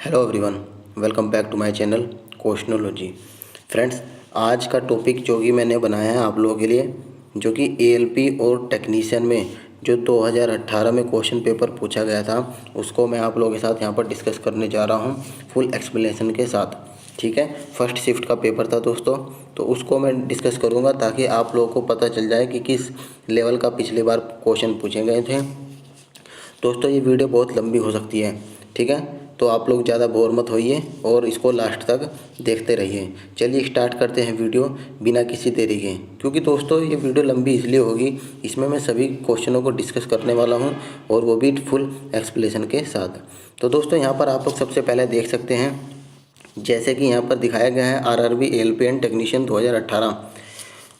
Hello everyone, welcome back to my channel questionology. Friends, आज का topic जो कि मैंने बनाया है आप लोगों के लिए, जो कि एएलपी और टेक्नीशियन में जो 2018 में क्वेश्चन पेपर पूछा गया था, उसको मैं आप लोगों के साथ यहाँ पर डिस्कस करने जा रहा हूँ फुल एक्सप्लेनेशन के साथ। ठीक है, फर्स्ट शिफ्ट का पेपर था दोस्तों, तो उसको मैं डिस्कस करूँगा ताकि आप लोगों को पता चल जाए कि किस लेवल का पिछली बार क्वेश्चन पूछे गए थे। दोस्तों, ये वीडियो बहुत लंबी हो सकती है, ठीक है, तो आप लोग ज़्यादा बोर मत होइए और इसको लास्ट तक देखते रहिए। चलिए स्टार्ट करते हैं वीडियो बिना किसी देरी के, क्योंकि दोस्तों ये वीडियो लंबी इसलिए होगी, इसमें मैं सभी क्वेश्चनों को डिस्कस करने वाला हूं और वो भी फुल एक्सप्लेनेशन के साथ। तो दोस्तों यहाँ पर आप लोग सबसे पहले देख सकते हैं, जैसे कि यहाँ पर दिखाया गया है RRB ALP and technician 2018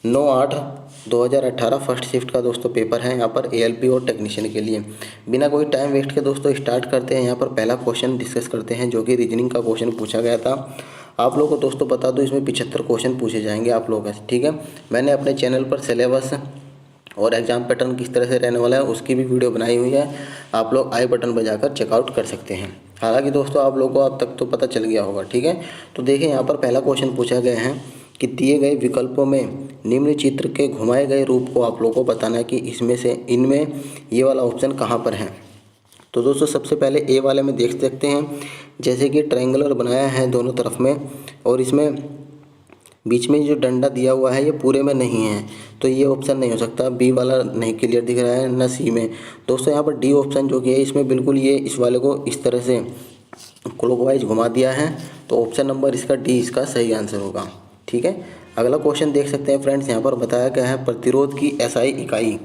9/8/2018 first shift का दोस्तों पेपर है यहाँ पर एएलपी और टेक्नीशियन के लिए। बिना कोई टाइम वेस्ट के दोस्तों स्टार्ट करते हैं। यहाँ पर पहला क्वेश्चन डिस्कस करते हैं, जो कि रीजनिंग का क्वेश्चन पूछा गया था। आप लोगों को दोस्तों बता दूं, इसमें 75 क्वेश्चन पूछे जाएंगे आप लोगों से, ठीक है। मैंने अपने चैनल पर सिलेबस और एग्जाम पैटर्न किस तरह से रहने वाला है उसकी भी वीडियो बनाई हुई है, आप लोग आई बटन बजाकर चेकआउट कर सकते हैं। हालांकि दोस्तों आप लोगों को अब तक तो पता चल गया होगा, ठीक है। तो देखिए यहाँ पर पहला क्वेश्चन पूछा गया है कि दिए गए विकल्पों में निम्न चित्र के घुमाए गए रूप को आप लोगों को बताना है कि इसमें से इनमें ये वाला ऑप्शन कहाँ पर है। तो दोस्तों सबसे पहले ए वाले में देख सकते हैं, जैसे कि ट्रायंगुलर बनाया है दोनों तरफ में, और इसमें बीच में जो डंडा दिया हुआ है ये पूरे में नहीं है, तो ये ऑप्शन नहीं हो सकता। बी वाला नहीं क्लियर दिख रहा है, न सी में। दोस्तों यहाँ पर डी ऑप्शन जो कि है, इसमें बिल्कुल ये इस वाले को इस तरह से क्लॉकवाइज घुमा दिया है, तो ऑप्शन नंबर इसका डी इसका सही आंसर होगा, ठीक है। अगला क्वेश्चन देख सकते हैं फ्रेंड्स, यहाँ पर बताया गया है प्रतिरोध की एसआई इकाई।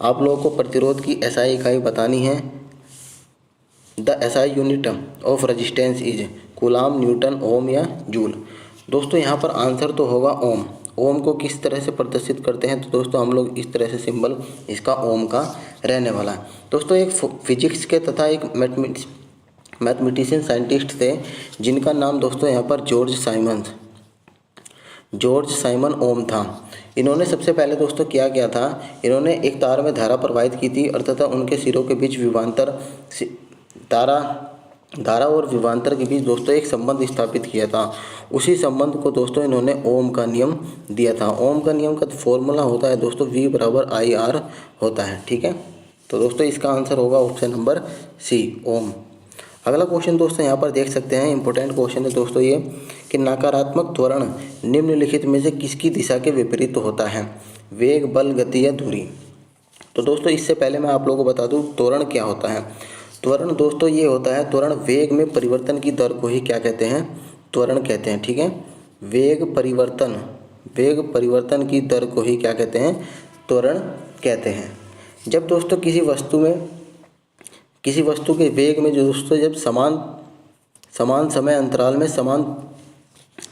आप लोगों को प्रतिरोध की एसआई इकाई बतानी है। The SI unit of resistance is coulomb, newton, ohm या जूल। दोस्तों यहाँ पर आंसर तो होगा ओम। ओम को किस तरह से प्रदर्शित करते हैं, तो दोस्तों हम लोग इस तरह से सिंबल इसका ओम का रहने वाला है। दोस्तों एक फिजिक्स के तथा एक मैथमेटिशियन साइंटिस्ट थे, जिनका नाम दोस्तों यहाँ पर जॉर्ज साइमन ओम था। इन्होंने सबसे पहले दोस्तों क्या किया था, इन्होंने एक तार में धारा प्रवाहित की थी और तथा उनके सिरों के बीच धारा और विभवांतर के बीच दोस्तों एक संबंध स्थापित किया था। उसी संबंध को दोस्तों इन्होंने ओम का नियम दिया था। ओम का नियम का फॉर्मूला होता है दोस्तों V = IR होता है, ठीक है। तो दोस्तों इसका आंसर होगा ऑप्शन नंबर सी, ओम। अगला क्वेश्चन दोस्तों यहाँ पर देख सकते हैं, इंपॉर्टेंट क्वेश्चन है दोस्तों ये, कि नकारात्मक त्वरण निम्नलिखित में से किसकी दिशा के विपरीत होता है, वेग, बल, गति या दूरी। तो दोस्तों इससे पहले मैं आप लोगों को बता दूं त्वरण क्या होता है। त्वरण दोस्तों ये होता है, त्वरण वेग में परिवर्तन की दर को ही क्या कहते हैं, त्वरण कहते हैं, ठीक है। वेग परिवर्तन की दर को ही क्या कहते हैं, त्वरण कहते हैं। जब दोस्तों किसी वस्तु के वेग में जो दोस्तों जब समान समय अंतराल में समान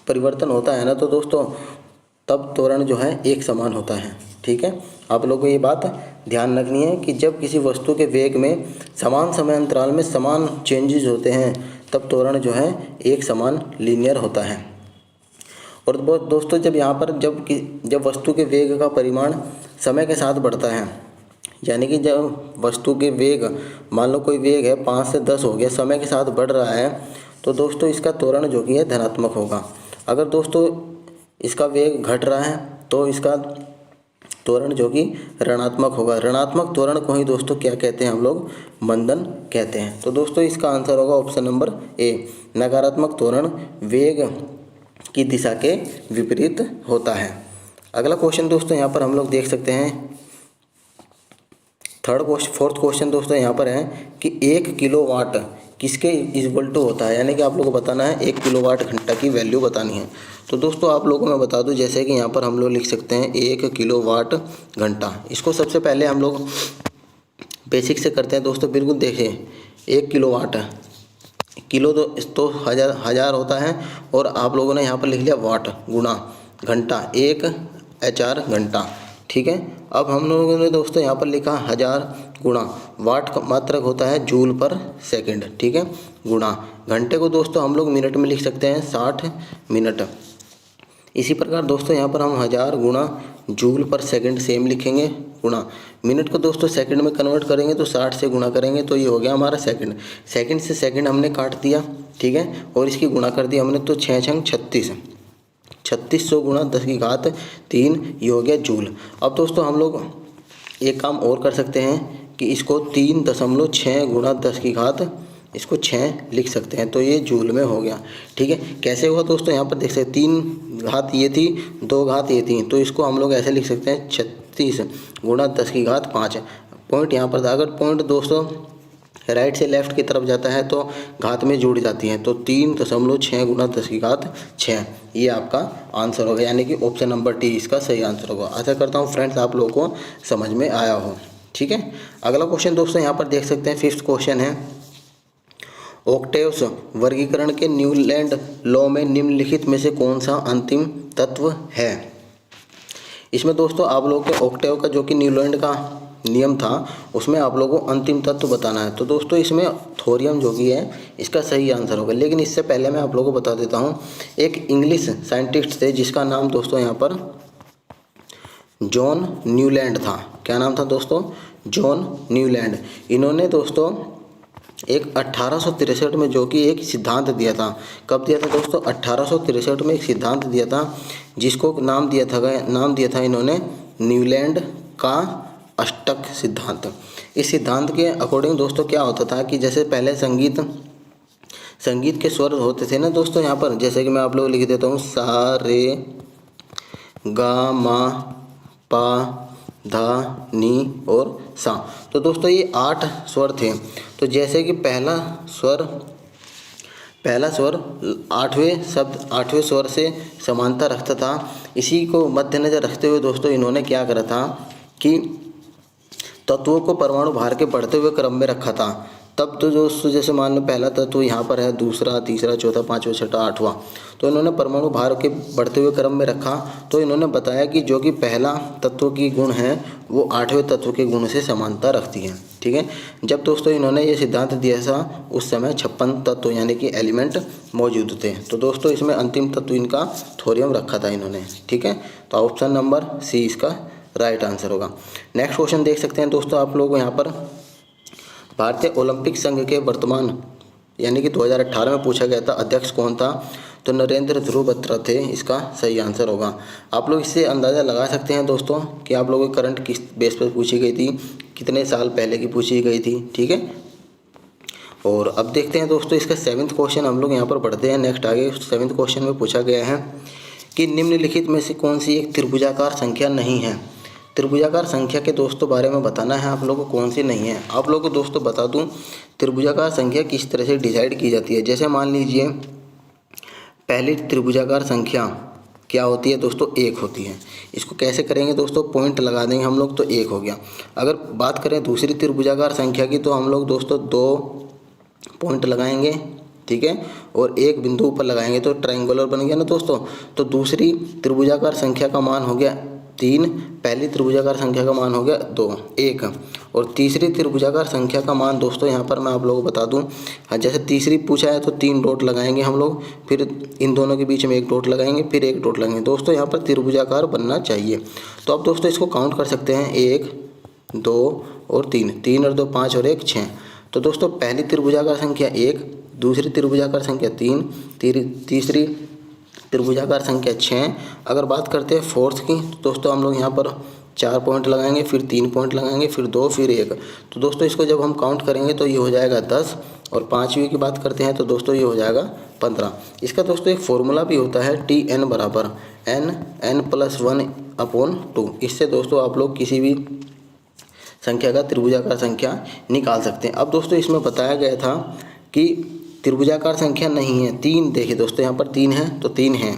परिवर्तन होता है ना, तो दोस्तों तब त्वरण जो है एक समान होता है, ठीक है। आप लोगों को ये बात ध्यान रखनी है कि जब किसी वस्तु के वेग में समान समय अंतराल में समान चेंजेस होते हैं, तब त्वरण जो है एक समान लीनियर होता है। और दोस्तों जब यहाँ पर जब वस्तु के वेग का परिमाण समय के साथ बढ़ता है, यानी कि जब वस्तु के वेग, मान लो कोई वेग है 5 से 10 हो गया, समय के साथ बढ़ रहा है, तो दोस्तों इसका त्वरण जो कि है धनात्मक होगा। अगर दोस्तों इसका वेग घट रहा है तो इसका त्वरण जो कि ऋणात्मक होगा। ऋणात्मक त्वरण को ही दोस्तों क्या कहते हैं, हम लोग मंदन कहते हैं। तो दोस्तों इसका आंसर होगा ऑप्शन नंबर ए, नकारात्मक त्वरण वेग की दिशा के विपरीत होता है। अगला क्वेश्चन दोस्तों यहाँ पर हम लोग देख सकते हैं, फोर्थ क्वेश्चन दोस्तों यहाँ पर है कि 1 किलोवाट किसके इक्वल टू होता है, यानी कि आप लोगों को बताना है 1 किलोवाट घंटा की वैल्यू बतानी है। तो दोस्तों आप लोगों को मैं बता दूं, जैसे कि यहाँ पर हम लोग लिख सकते हैं 1 किलोवाट घंटा। इसको सबसे पहले हम लोग बेसिक से करते हैं दोस्तों। बिल्कुल देखिए 1 किलोवाट, किलो तो हज़ार होता है, और आप लोगों ने यहाँ पर लिख लिया वाट गुणा घंटा, 1 HR घंटा, ठीक है। अब हम लोगों ने दोस्तों यहाँ पर लिखा 1000 गुणा वाट का मात्रक होता है जूल पर सेकंड, ठीक है, गुणा घंटे को दोस्तों हम लोग मिनट में लिख सकते हैं 60 मिनट। इसी प्रकार दोस्तों यहाँ पर हम 1000 गुणा जूल पर सेकंड सेम लिखेंगे, गुणा मिनट को दोस्तों सेकंड में कन्वर्ट करेंगे तो 60 से गुणा करेंगे, तो ये हो गया हमारा सेकंड। सेकंड से सेकंड हमने काट दिया, ठीक है, और इसकी गुणा कर दी हमने तो 6 छंग 36, 3600 गुणा 10⁻3 ये हो गया जूल। अब दोस्तों हम लोग एक काम और कर सकते हैं कि इसको 3.6 गुणा 10 इसको 6 लिख सकते हैं, तो ये जूल में हो गया। ठीक है, कैसे हुआ दोस्तों, यहाँ पर देख सकते हैं 3 घात ये थी, 2 घात ये थी, तो इसको हम लोग ऐसे लिख सकते हैं 36 गुणा 10⁵5। पॉइंट यहाँ पर था, अगर पॉइंट दोस्तों राइट से लेफ्ट की तरफ जाता है तो घात में जुड़ जाती है, तो 3.6 गुणा 10⁻6 ये आपका आंसर होगा, यानी कि ऑप्शन नंबर डी इसका सही आंसर होगा। आशा करता हूँ फ्रेंड्स आप लोगों को समझ में आया हो। ठीक है, अगला क्वेश्चन दोस्तों यहाँ पर देख सकते हैं, 5th क्वेश्चन है, ऑक्टेव्स वर्गीकरण के न्यूलैंड लॉ में निम्नलिखित में से कौन सा अंतिम तत्व है। इसमें दोस्तों आप लोगों के ऑक्टेव का जो कि न्यूलैंड का नियम था उसमें आप लोगों को अंतिम तत्व बताना है। तो दोस्तों इसमें थोरियम जो कि है इसका सही आंसर होगा, लेकिन इससे पहले मैं आप लोगों को बता देता हूँ, एक इंग्लिश साइंटिस्ट थे जिसका नाम दोस्तों यहाँ पर जॉन न्यूलैंड था। क्या नाम था दोस्तों, जॉन न्यूलैंड। इन्होंने दोस्तों एक 1863 में जो कि एक सिद्धांत दिया था। कब दिया था दोस्तों, 1863 में एक सिद्धांत दिया था जिसको नाम दिया था इन्होंने न्यूलैंड का अष्टक सिद्धांत। इस सिद्धांत के अकॉर्डिंग दोस्तों क्या होता था कि जैसे पहले संगीत के स्वर होते थे ना दोस्तों, यहाँ पर जैसे कि मैं आप लोग लिख देता हूँ, सा रे गा मा पा धा नी और सा। तो दोस्तों ये 8 स्वर थे। तो जैसे कि पहला स्वर 8वें स्वर से समानता रखता था, इसी को मद्देनज़र रखते हुए दोस्तों इन्होंने क्या करा था कि तत्वों को परमाणु भार के बढ़ते हुए क्रम में रखा था। तब तो दोस्तों जैसे मान लो पहला तत्व यहाँ पर है, दूसरा, तीसरा, चौथा, पाँचवा, छठा, आठवां, तो इन्होंने परमाणु भार के बढ़ते हुए क्रम में रखा। तो इन्होंने बताया कि जो कि पहला तत्व की गुण है वो 8वें तत्व के गुण से समानता रखती है। ठीक है, जब दोस्तों इन्होंने ये सिद्धांत दिया था उस समय 56 तत्व यानी कि एलिमेंट मौजूद थे। तो दोस्तों इसमें अंतिम तत्व इनका थोरियम रखा था इन्होंने। ठीक है, तो ऑप्शन नंबर सी इसका राइट आंसर होगा। नेक्स्ट क्वेश्चन देख सकते हैं दोस्तों आप लोग यहाँ पर, भारतीय ओलंपिक संघ के वर्तमान यानी कि 2018 में पूछा गया था अध्यक्ष कौन था, तो नरेंद्र ध्रुव बत्रा थे, इसका सही आंसर होगा। आप लोग इससे अंदाज़ा लगा सकते हैं दोस्तों कि आप लोगों की करंट किस बेस पर पूछी गई थी, कितने साल पहले की पूछी गई थी। ठीक है, और अब देखते हैं दोस्तों इसका 7th क्वेश्चन हम लोग यहाँ पर पढ़ते हैं। नेक्स्ट आगे 7th क्वेश्चन में पूछा गया है कि निम्नलिखित में से कौन सी एक त्रिभुजाकार संख्या नहीं है। त्रिभुजाकार संख्या के दोस्तों बारे में बताना है आप लोगों को कौन सी नहीं है। आप लोगों को दोस्तों बता दूं त्रिभुजाकार संख्या किस तरह से डिसाइड की जाती है। जैसे मान लीजिए पहली त्रिभुजाकार संख्या क्या होती है दोस्तों, 1 होती है। इसको कैसे करेंगे दोस्तों, पॉइंट लगा देंगे हम लोग तो 1 हो गया। अगर बात करें दूसरी त्रिभुजाकार संख्या की तो हम लोग दोस्तों 2 पॉइंट लगाएंगे। ठीक है, और एक बिंदु ऊपर लगाएंगे तो ट्रायंगुलर बन गया ना दोस्तों। तो दूसरी त्रिभुजाकार संख्या का मान हो गया 3, पहली त्रिभुजाकार संख्या का मान हो गया 2, 1, और तीसरी त्रिभुजाकार संख्या का मान दोस्तों यहाँ पर मैं आप लोगों को बता दूँ, जैसे तीसरी पूछा है तो 3 डॉट लगाएंगे हम लोग, फिर इन दोनों के बीच में 1 डॉट लगाएंगे, फिर 1 डॉट लगाएंगे दोस्तों, यहाँ पर त्रिभुजाकार बनना चाहिए। तो अब दोस्तों इसको काउंट कर सकते हैं, 1, 2 और 3, 3 और 2 5 और 1 6। तो दोस्तों पहली त्रिभुजाकार संख्या 1, दूसरी त्रिभुजाकार संख्या 3, तीसरी त्रिभुजाकार संख्या 6। अगर बात करते हैं 4th की तो दोस्तों हम लोग यहाँ पर 4 पॉइंट लगाएंगे, फिर 3 पॉइंट लगाएंगे, फिर 2, फिर 1। तो दोस्तों इसको जब हम काउंट करेंगे तो ये हो जाएगा 10, और 5वीं की बात करते हैं तो दोस्तों ये हो जाएगा 15। इसका दोस्तों एक फॉर्मूला भी होता है TN बराबर n+1/2। इससे दोस्तों आप लोग किसी भी संख्या का त्रिभुजाकार संख्या निकाल सकते हैं। अब दोस्तों इसमें बताया गया था कि त्रिभुजाकार संख्या नहीं है, 3 देखिए दोस्तों यहाँ पर 3 है तो 3 है,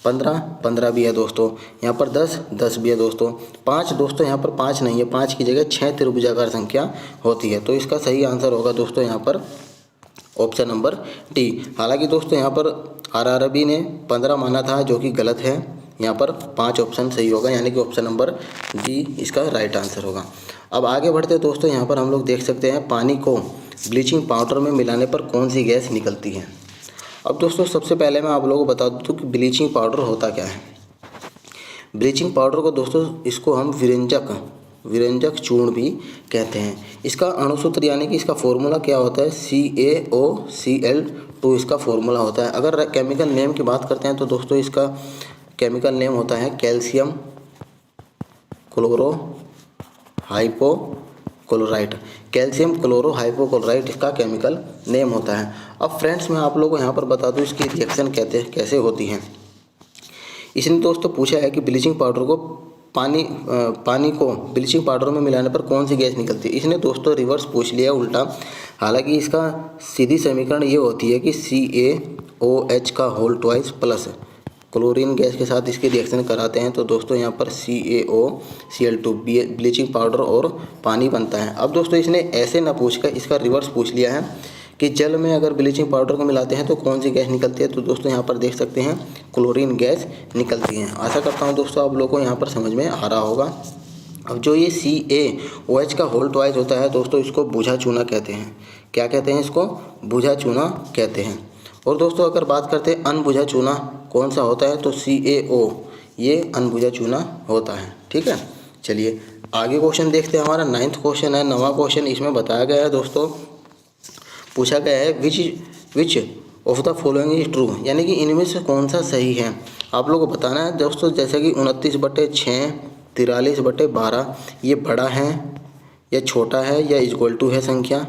15 भी है दोस्तों, यहाँ पर 10 भी है दोस्तों, 5 दोस्तों यहाँ पर 5 नहीं है, 5 की जगह 6 त्रिभुजाकार संख्या होती है। तो इसका सही आंसर होगा दोस्तों यहाँ पर ऑप्शन नंबर डी। हालांकि दोस्तों यहाँ पर RRB ने 15 माना था जो कि गलत है, यहाँ पर 5 ऑप्शन सही होगा, यानी कि ऑप्शन नंबर डी इसका राइट आंसर होगा। अब आगे बढ़ते दोस्तों यहाँ पर हम लोग देख सकते हैं पानी को ब्लीचिंग पाउडर में मिलाने पर कौन सी गैस निकलती है। अब दोस्तों सबसे पहले मैं आप लोगों को बता दूं कि ब्लीचिंग पाउडर होता क्या है। ब्लीचिंग पाउडर को दोस्तों इसको हम विरंजक चूर्ण भी कहते हैं। इसका अणुसूत्र यानी कि इसका फॉर्मूला क्या होता है, CaOCl तो इसका फॉर्मूला होता है। अगर केमिकल नेम की बात करते हैं तो दोस्तों इसका केमिकल नेम होता है calcium chloro hypochlorite. Calcium chloro hypochlorite इसका केमिकल नेम होता है। अब फ्रेंड्स मैं आप लोगों को यहाँ पर बता दूँ इसकी रिएक्शन कैसे होती हैं। इसने दोस्तों पूछा है कि ब्लीचिंग पाउडर को पानी को ब्लीचिंग पाउडर में मिलाने पर कौन सी गैस निकलती है। इसने दोस्तों रिवर्स पूछ लिया, उल्टा। हालांकि इसका सीधी समीकरण ये होती है कि CaOH का whole twice plus chlorine gas के साथ इसकी रिएक्शन कराते हैं तो दोस्तों यहाँ पर CaOCl2 ब्लीचिंग पाउडर और पानी बनता है। अब दोस्तों इसने ऐसे ना पूछकर इसका रिवर्स पूछ लिया है कि जल में अगर ब्लीचिंग पाउडर को मिलाते हैं तो कौन सी गैस निकलती है। तो दोस्तों यहाँ पर देख सकते हैं क्लोरीन गैस निकलती है। आशा करता हूँ दोस्तों आप लोगों को यहाँ पर समझ में आ रहा होगा। अब जो ये CaOH का होल ट्वाइस होता है दोस्तों, इसको बूझा चूना कहते हैं। क्या कहते हैं इसको? बूझा चूना कहते हैं। और दोस्तों अगर बात करते हैं अनबुझा चूना कौन सा होता है, तो CaO ये अनबुझा चूना होता है। ठीक है, चलिए आगे क्वेश्चन देखते हैं। हमारा 9th क्वेश्चन है, नवा क्वेश्चन। इसमें बताया गया है दोस्तों, पूछा गया है which of the following is true, यानी कि इनमें से कौन सा सही है। आप लोगों को बताना है दोस्तों, जैसे कि 29/6, 43/12 ये बड़ा है या छोटा है या इक्वल टू है संख्या,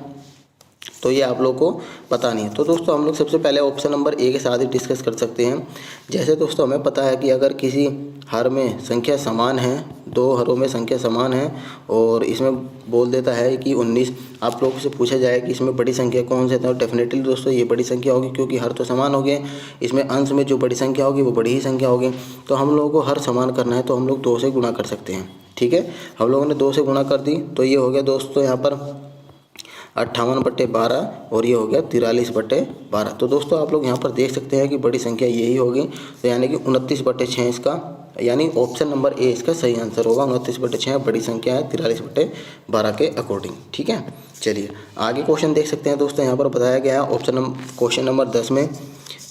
तो ये आप लोग को पता नहीं है। तो दोस्तों हम लोग सबसे पहले ऑप्शन नंबर ए के साथ ही डिस्कस कर सकते हैं। जैसे दोस्तों हमें पता है कि अगर किसी हर में संख्या समान है, 2 हरों में संख्या समान है और इसमें बोल देता है कि 19, आप लोगों से पूछा जाए कि इसमें बड़ी संख्या कौन सी है, तो डेफिनेटली दोस्तों ये बड़ी संख्या होगी, क्योंकि हर तो समान हो गए। इसमें अंश में जो बड़ी संख्या होगी वो बड़ी ही संख्या होगी। तो हम लोगों को हर समान करना है तो हम लोग 2 से गुणा कर सकते हैं। ठीक है, हम लोगों ने 2 से गुणा कर दी तो ये हो गया दोस्तों यहाँ पर 58/12 और ये हो गया 43/12। तो दोस्तों आप लोग यहाँ पर देख सकते हैं कि बड़ी संख्या यही होगी, तो यानी कि 29/6 इसका, यानी ऑप्शन नंबर ए इसका सही आंसर होगा। 29/6 बड़ी संख्या है 43/12 के अकॉर्डिंग। ठीक है, चलिए आगे क्वेश्चन देख सकते हैं दोस्तों। यहाँ पर बताया गया है क्वेश्चन नंबर 10 में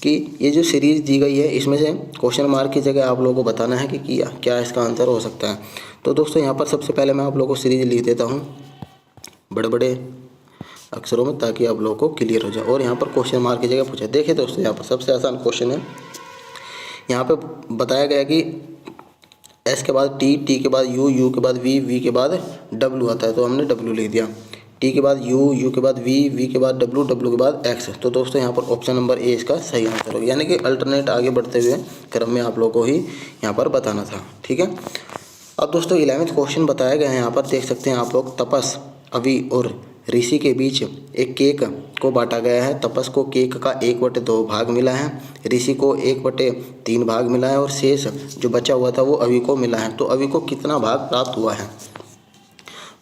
कि ये जो सीरीज़ दी गई है इसमें से क्वेश्चन मार्क की जगह आप लोगों को बताना है कि क्या इसका आंसर हो सकता है। तो दोस्तों यहाँ पर सबसे पहले मैं आप लोगों को सीरीज लिख देता हूँ बड़े बड़े अक्षरों में, ताकि आप लोगों को क्लियर हो जाए। और यहाँ पर क्वेश्चन मार्क की जगह पूछा, देखिए दोस्तों यहाँ पर सबसे आसान क्वेश्चन है। यहाँ पे बताया गया कि S के बाद T, T के बाद U, U के बाद V, V के बाद W आता है, तो हमने W लिख दिया। T के बाद U, U के बाद V, V के बाद W, W के बाद X। तो दोस्तों यहाँ पर ऑप्शन नंबर ए इसका सही आंसर होगा, यानी कि अल्टरनेट आगे बढ़ते हुए क्रम में आप लोगों को ही यहाँ पर बताना था। ठीक है, अब दोस्तों 11th क्वेश्चन बताया गया है। यहाँ पर देख सकते हैं आप लोग, तपस, अवि और ऋषि के बीच एक केक को बांटा गया है। तपस को केक का 1/2 भाग मिला है, ऋषि को 1/3 भाग मिला है और शेष जो बचा हुआ था वो अवि को मिला है। तो अवि को कितना भाग प्राप्त हुआ है।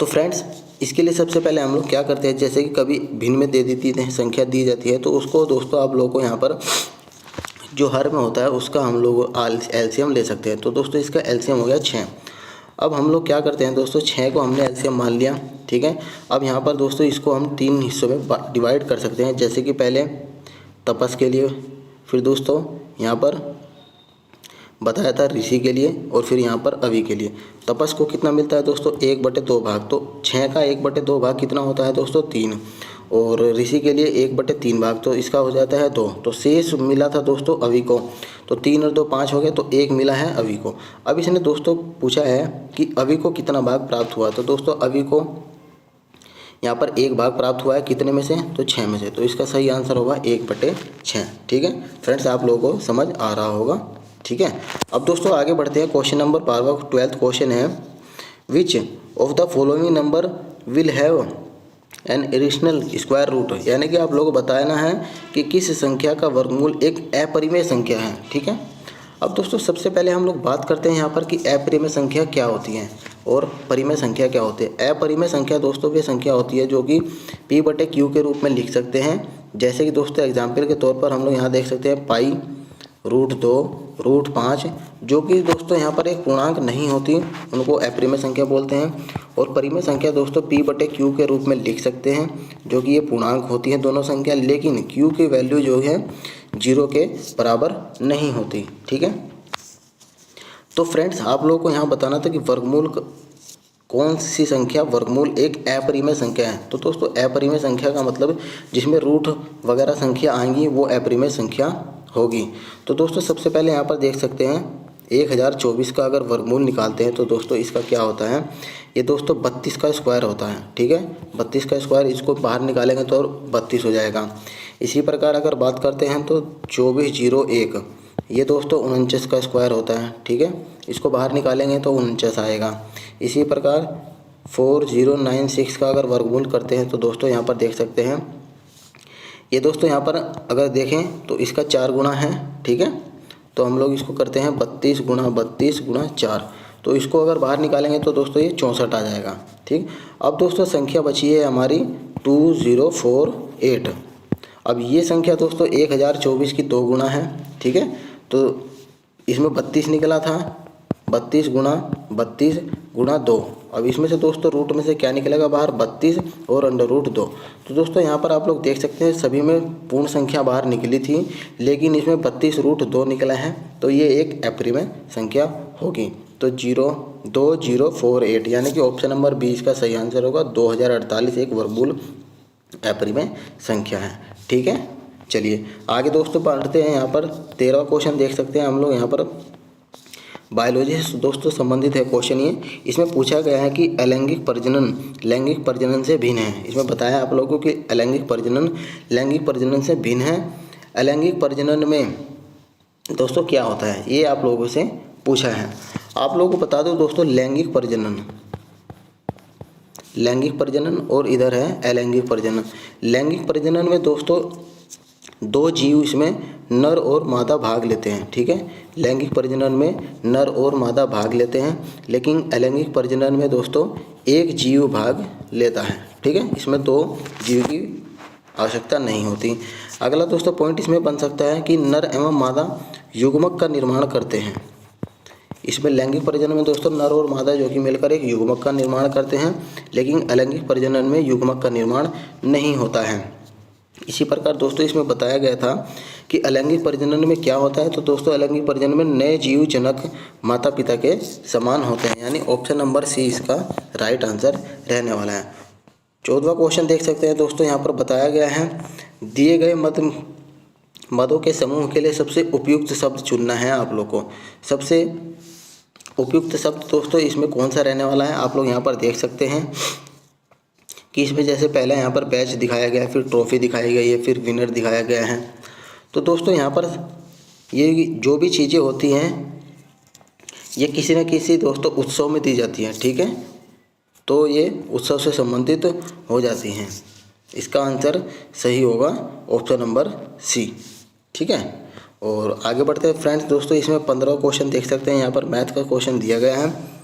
तो फ्रेंड्स इसके लिए सबसे पहले हम लोग क्या करते हैं, जैसे कि कभी भिन्न में दे देती है संख्या दी जाती है, तो उसको दोस्तों आप लोगों को यहाँ पर जो हर में होता है उसका हम लोग एलसीएम ले सकते हैं। तो दोस्तों इसका एलसीएम हो गया 6। अब हम लोग क्या करते हैं दोस्तों, 6 को हमने एलसीएम मान लिया। ठीक है, अब यहाँ पर दोस्तों इसको हम 3 हिस्सों में डिवाइड कर सकते हैं। जैसे कि पहले तपस के लिए, फिर दोस्तों यहाँ पर बताया था ऋषि के लिए, और फिर यहाँ पर अवि के लिए। तपस को कितना मिलता है दोस्तों, 1/2 भाग। तो 6 का 1/2 भाग कितना होता है दोस्तों, 3। और ऋषि के लिए 1/3 भाग, तो इसका हो जाता है 2। तो शेष मिला था दोस्तों अवि को, तो 3 और 2 5 हो गए, तो 1 मिला है अवि को। अब इसने दोस्तों पूछा है कि अवि को कितना भाग प्राप्त हुआ। तो दोस्तों अवि को यहाँ पर 1 भाग प्राप्त हुआ है, कितने में से, तो 6 में से। तो इसका सही आंसर होगा 1/6। ठीक है फ्रेंड्स, आप लोगों को समझ आ रहा होगा। ठीक है, अब दोस्तों आगे बढ़ते हैं। क्वेश्चन नंबर 12th क्वेश्चन है, which of the following number will have an irrational square root, यानी कि आप लोगों को बताना है कि किस संख्या का वर्गमूल एक अपरिमेय संख्या है। ठीक है, अब दोस्तों सबसे पहले हम लोग बात करते हैं यहाँ पर कि अपरिमेय संख्या क्या होती है और परिमेय संख्या क्या होती है। अपरिमेय संख्या दोस्तों वे संख्या होती है जो कि P/Q के रूप में लिख सकते हैं। जैसे कि दोस्तों एग्जाम्पल के तौर पर हम लोग यहाँ देख सकते हैं पाई, √2, √5, जो कि दोस्तों यहाँ पर एक पूर्णांक नहीं होती, उनको अपरिमेय संख्या बोलते हैं। और परिमेय संख्या दोस्तों P/Q के रूप में लिख सकते हैं, जो कि ये पूर्णांक होती है दोनों संख्या, लेकिन Q की वैल्यू जो है 0 के बराबर नहीं होती। ठीक है, तो फ्रेंड्स आप लोगों को यहाँ बताना था कि वर्गमूल कौन सी संख्या वर्गमूल एक अपरिमेय संख्या है? तो दोस्तों अपरिमेय संख्या का मतलब जिसमें रूट वगैरह संख्या आएंगी वो अपरिमेय संख्या होगी। तो दोस्तों सबसे पहले यहाँ पर देख सकते हैं 1024 का अगर वर्गमूल निकालते हैं तो दोस्तों इसका क्या होता है, ये दोस्तों 32 का स्क्वायर होता है। ठीक है, 32 का स्क्वायर, इसको बाहर निकालेंगे तो 32 हो जाएगा। इसी प्रकार अगर बात करते हैं तो 2401, ये दोस्तों 49 का स्क्वायर होता है। ठीक है, इसको बाहर निकालेंगे तो 49 आएगा। इसी प्रकार 4096 का अगर वर्गमूल करते हैं तो दोस्तों यहाँ पर देख सकते हैं, ये दोस्तों यहाँ पर अगर देखें तो इसका 4 गुना है। ठीक है, तो हम लोग इसको करते हैं 32 गुणा 4, तो इसको अगर बाहर निकालेंगे तो दोस्तों ये 64 आ जाएगा। ठीक, अब दोस्तों संख्या बची है हमारी 2048। अब ये संख्या दोस्तों 1024 की 2 गुना है। ठीक है, तो इसमें 32 निकला था, 32 गुणा 2। अब इसमें से दोस्तों रूट में से क्या निकलेगा बाहर, 32 और √2। तो दोस्तों यहाँ पर आप लोग देख सकते हैं सभी में पूर्ण संख्या बाहर निकली थी, लेकिन इसमें 32 √2 निकला है, तो ये एक अपरिमेय संख्या होगी। तो 2048 यानी कि ऑप्शन नंबर 20 का सही आंसर होगा 2048 एक वर्गमूल अपरिमेय संख्या है। ठीक है, चलिए आगे दोस्तों पढ़ते हैं। यहाँ पर 13वां क्वेश्चन देख सकते हैं हम लोग, यहाँ पर बायोलॉजी से दोस्तों संबंधित है क्वेश्चन ये। इसमें पूछा गया है कि अलैंगिक प्रजनन लैंगिक प्रजनन से भिन्न है। इसमें बताया आप लोगों को कि अलैंगिक प्रजनन लैंगिक प्रजनन से भिन्न है। अलैंगिक प्रजनन में दोस्तों क्या होता है, ये आप लोगों से पूछा है। आप लोगों को बता दो दोस्तों, लैंगिक प्रजनन और इधर है अलैंगिक प्रजनन। लैंगिक प्रजनन में दोस्तों 2 जीव इसमें नर और मादा भाग लेते हैं। ठीक है, लैंगिक प्रजनन में नर और मादा भाग लेते हैं, लेकिन अलैंगिक प्रजनन में दोस्तों 1 जीव भाग लेता है। ठीक है, इसमें 2 जीव की आवश्यकता नहीं होती। अगला दोस्तों पॉइंट इसमें बन सकता है कि नर एवं मादा युग्मक का निर्माण करते हैं। इसमें लैंगिक प्रजनन में दोस्तों नर और मादा जो कि मिलकर एक युग्मक का निर्माण करते हैं, लेकिन अलैंगिक प्रजनन में युग्मक का निर्माण नहीं होता है। इसी प्रकार दोस्तों इसमें बताया गया था कि अलैंगिक प्रजनन में क्या होता है। तो दोस्तों अलैंगिक प्रजनन में नए जीव जनक माता पिता के समान होते हैं, यानी ऑप्शन नंबर सी इसका राइट आंसर रहने वाला है। 14वां क्वेश्चन देख सकते हैं दोस्तों, यहाँ पर बताया गया है दिए गए मदों के समूह के लिए सबसे उपयुक्त शब्द चुनना है आप लोग को। सबसे उपयुक्त शब्द दोस्तों इसमें कौन सा रहने वाला है, आप लोग यहाँ पर देख सकते हैं कि इसमें जैसे पहले यहाँ पर बैच दिखाया गया है, फिर ट्रॉफी दिखाई गई है, फिर विनर दिखाया गया है। तो दोस्तों यहाँ पर ये जो भी चीज़ें होती हैं ये किसी न किसी दोस्तों उत्सव में दी जाती हैं। ठीक है, तो ये उत्सव से संबंधित हो जाती हैं। इसका आंसर सही होगा ऑप्शन नंबर सी। ठीक है, और आगे बढ़ते हैं फ्रेंड्स। दोस्तों इसमें 15वां क्वेश्चन देख सकते हैं, यहाँ पर मैथ का क्वेश्चन दिया गया है।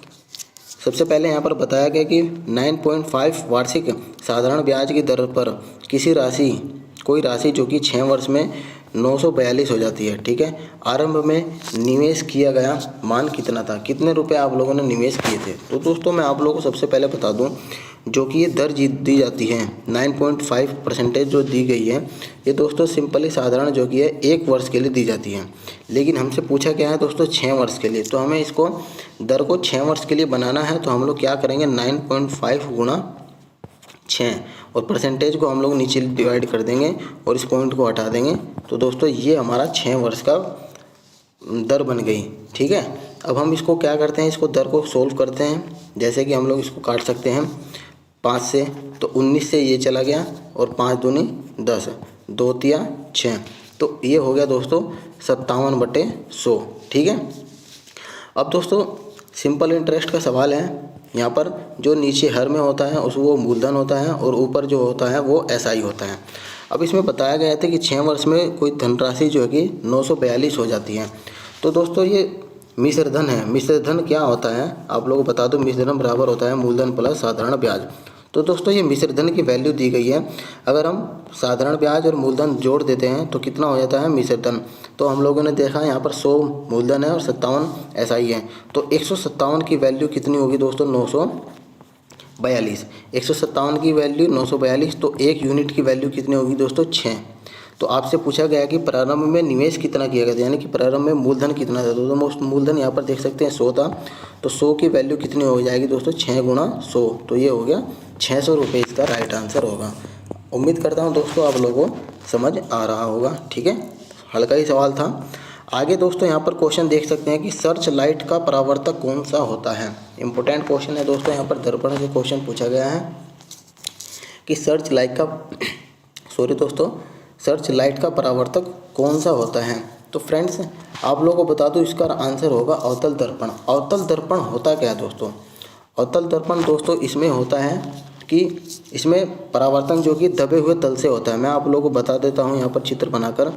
सबसे पहले यहाँ पर बताया गया कि 9.5 वार्षिक साधारण ब्याज की दर पर कोई राशि जो कि 6 वर्ष में 942 हो जाती है। ठीक है, आरंभ में निवेश किया गया मान कितना था, कितने रुपए आप लोगों ने निवेश किए थे। तो दोस्तों मैं आप लोगों को सबसे पहले बता दूं, जो कि ये दर दी जाती है 9.5% जो दी गई है, ये दोस्तों सिंपली साधारण जो कि है 1 वर्ष के लिए दी जाती है। लेकिन हमसे पूछा क्या है दोस्तों 6 वर्ष के लिए, तो हमें इसको दर को 6 वर्ष के लिए बनाना है। तो हम लोग क्या करेंगे 9.5 गुणा 6 और परसेंटेज को हम लोग नीचे डिवाइड कर देंगे और इस पॉइंट को हटा देंगे। तो दोस्तों ये हमारा 6 वर्ष का दर बन गई। ठीक है, अब हम इसको क्या करते हैं, इसको दर को सोल्व करते हैं। जैसे कि हम लोग इसको काट सकते हैं 5 से, तो 19 से ये चला गया और 5 दूनी 10, 2 तिया 6, तो ये हो गया दोस्तों 57/100। ठीक है, अब दोस्तों सिंपल इंटरेस्ट का सवाल है। यहाँ पर जो नीचे हर में होता है उस वो मूलधन होता है और ऊपर जो होता है वो SI होता है। अब इसमें बताया गया था कि 6 वर्ष में कोई धनराशि जो है कि 942 हो जाती है। तो दोस्तों ये मिश्र धन है। मिश्र धन क्या होता है आप लोगों को बता दो, मिश्र धन बराबर होता है मूलधन प्लस साधारण ब्याज। तो दोस्तों ये मिश्र धन की वैल्यू दी गई है। अगर हम साधारण ब्याज और मूलधन जोड़ देते हैं तो कितना हो जाता है मिश्र धन। तो हम लोगों ने देखा यहाँ पर 100 मूलधन है और 57 SI है। तो 157 की वैल्यू कितनी होगी दोस्तों 942। 157 की वैल्यू 942, तो 1 यूनिट की वैल्यू कितनी होगी दोस्तों 6। तो आपसे पूछा गया कि प्रारंभ में निवेश कितना किया गया था, यानी कि प्रारंभ में मूलधन कितना था। तो मूलधन यहाँ पर देख सकते हैं 100 था। तो 100 की वैल्यू कितनी हो जाएगी दोस्तों, 6 गुणा 100, तो ये हो गया 600 रुपये इसका राइट आंसर होगा। उम्मीद करता हूँ दोस्तों आप लोगों को समझ आ रहा होगा। ठीक है, हल्का ही सवाल था। आगे दोस्तों यहाँ पर क्वेश्चन देख सकते हैं कि सर्च लाइट का परावर्तक कौन सा होता है। इंपॉर्टेंट क्वेश्चन है दोस्तों, यहाँ पर दर्पण से क्वेश्चन पूछा गया है कि सर्च लाइट का परावर्तक कौन सा होता है। तो फ्रेंड्स आप लोगों को बता दूं, इसका आंसर होगा अवतल दर्पण। अवतल दर्पण होता क्या है दोस्तों, अवतल दर्पण दोस्तों इसमें होता है कि इसमें परावर्तन जो कि दबे हुए तल से होता है। मैं आप लोगों को बता देता हूँ यहाँ पर चित्र बनाकर।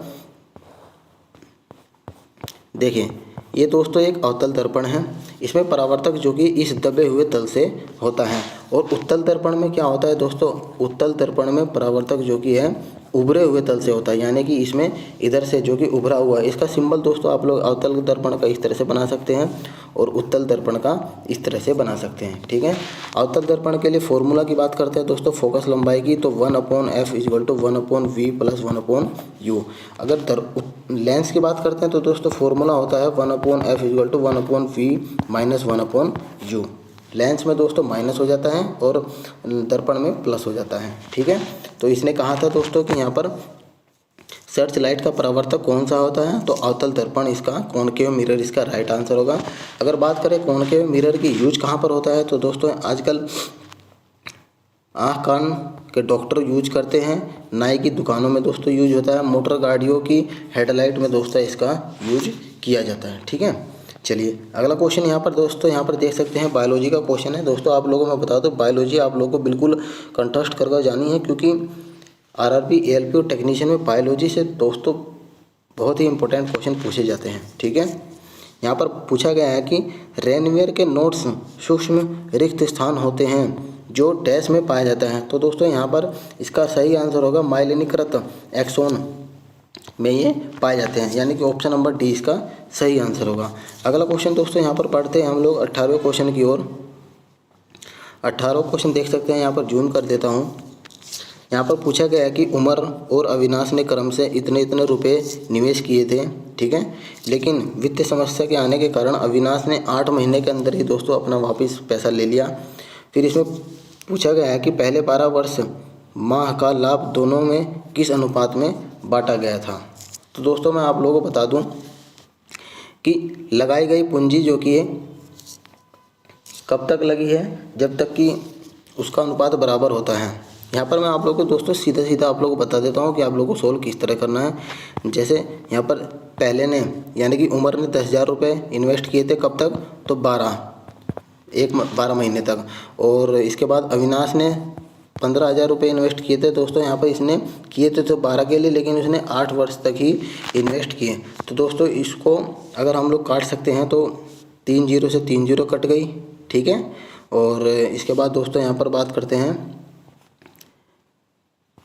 देखिए ये दोस्तों एक अवतल दर्पण है, इसमें परावर्तक जो कि इस दबे हुए तल से होता है। और उत्तल दर्पण में क्या होता है दोस्तों, उत्तल दर्पण में परावर्तक जो कि है उभरे हुए तल से होता है, यानी कि इसमें इधर से जो कि उभरा हुआ है। इसका सिंबल दोस्तों आप लोग अवतल दर्पण का इस तरह से बना सकते हैं और उत्तल दर्पण का इस तरह से बना सकते हैं। ठीक है, अवतल दर्पण के लिए फॉर्मूला की बात करते हैं दोस्तों फोकस लंबाई की, तो 1/f = 1/v + 1/u। अगर लेंस की बात करते हैं तो दोस्तों फॉर्मूला होता है 1/f = 1/v - 1/u। लेंस में दोस्तों माइनस हो जाता है और दर्पण में प्लस हो जाता है। ठीक है, तो इसने कहा था दोस्तों कि यहाँ पर सर्च लाइट का परावर्तक कौन सा होता है, तो अवतल दर्पण इसका, कॉनकेव मिरर इसका राइट आंसर होगा। अगर बात करें कॉनकेव मिरर की यूज कहाँ पर होता है, तो दोस्तों आजकल आँख कान के डॉक्टर यूज करते हैं, नाई की दुकानों में दोस्तों यूज होता है, मोटर गाड़ियों की हेडलाइट में दोस्तों इसका यूज किया जाता है। ठीक है, चलिए अगला क्वेश्चन यहाँ पर दोस्तों यहाँ पर देख सकते हैं, बायोलॉजी का क्वेश्चन है। दोस्तों आप लोगों को मैं बता दूं, बायोलॉजी आप लोगों को बिल्कुल कंटेस्ट करके जानी है, क्योंकि आरआरबी एएलपी और टेक्नीशियन में बायोलॉजी से दोस्तों बहुत ही इंपॉर्टेंट क्वेश्चन पूछे जाते हैं। ठीक है, यहाँ पर पूछा गया है कि रेनवियर के नोड्स सूक्ष्म रिक्त स्थान होते हैं जो डैश में पाया जाता है। तो दोस्तों यहाँ पर इसका सही आंसर होगा माइलिनीकृत एक्सोन में ये पाए जाते हैं, यानी कि ऑप्शन नंबर डी इसका सही आंसर होगा। अगला क्वेश्चन दोस्तों यहाँ पर पढ़ते हैं हम लोग 18वें क्वेश्चन की ओर। 18वां क्वेश्चन देख सकते हैं, यहाँ पर जूम कर देता हूँ। यहाँ पर पूछा गया है कि उमर और अविनाश ने क्रम से इतने इतने रुपए निवेश किए थे। ठीक है, लेकिन वित्तीय समस्या के आने के कारण अविनाश ने 8 महीने के अंदर ही दोस्तों अपना वापस पैसा ले लिया। फिर इसमें पूछा गया है कि पहले 12 वर्ष माह का लाभ दोनों में किस अनुपात में बांटा गया था। तो दोस्तों मैं आप लोगों को बता दूं कि लगाई गई पूंजी जो कि कब तक लगी है, जब तक कि उसका अनुपात बराबर होता है। यहाँ पर मैं आप लोगों को दोस्तों सीधा सीधा आप लोगों को बता देता हूँ कि आप लोगों को सोल्व किस तरह करना है। जैसे यहाँ पर पहले ने यानी कि उमर ने 10,000 रुपये इन्वेस्ट किए थे, कब तक, तो 12 महीने तक। और इसके बाद अविनाश ने 15,000 रुपये इन्वेस्ट किए थे दोस्तों। यहाँ पर इसने किए थे तो 12 के लिए, लेकिन उसने 8 वर्ष तक ही इन्वेस्ट किए। तो दोस्तों इसको अगर हम लोग काट सकते हैं तो 3 0 से 3 0 कट गई। ठीक है, और इसके बाद दोस्तों यहाँ पर बात करते हैं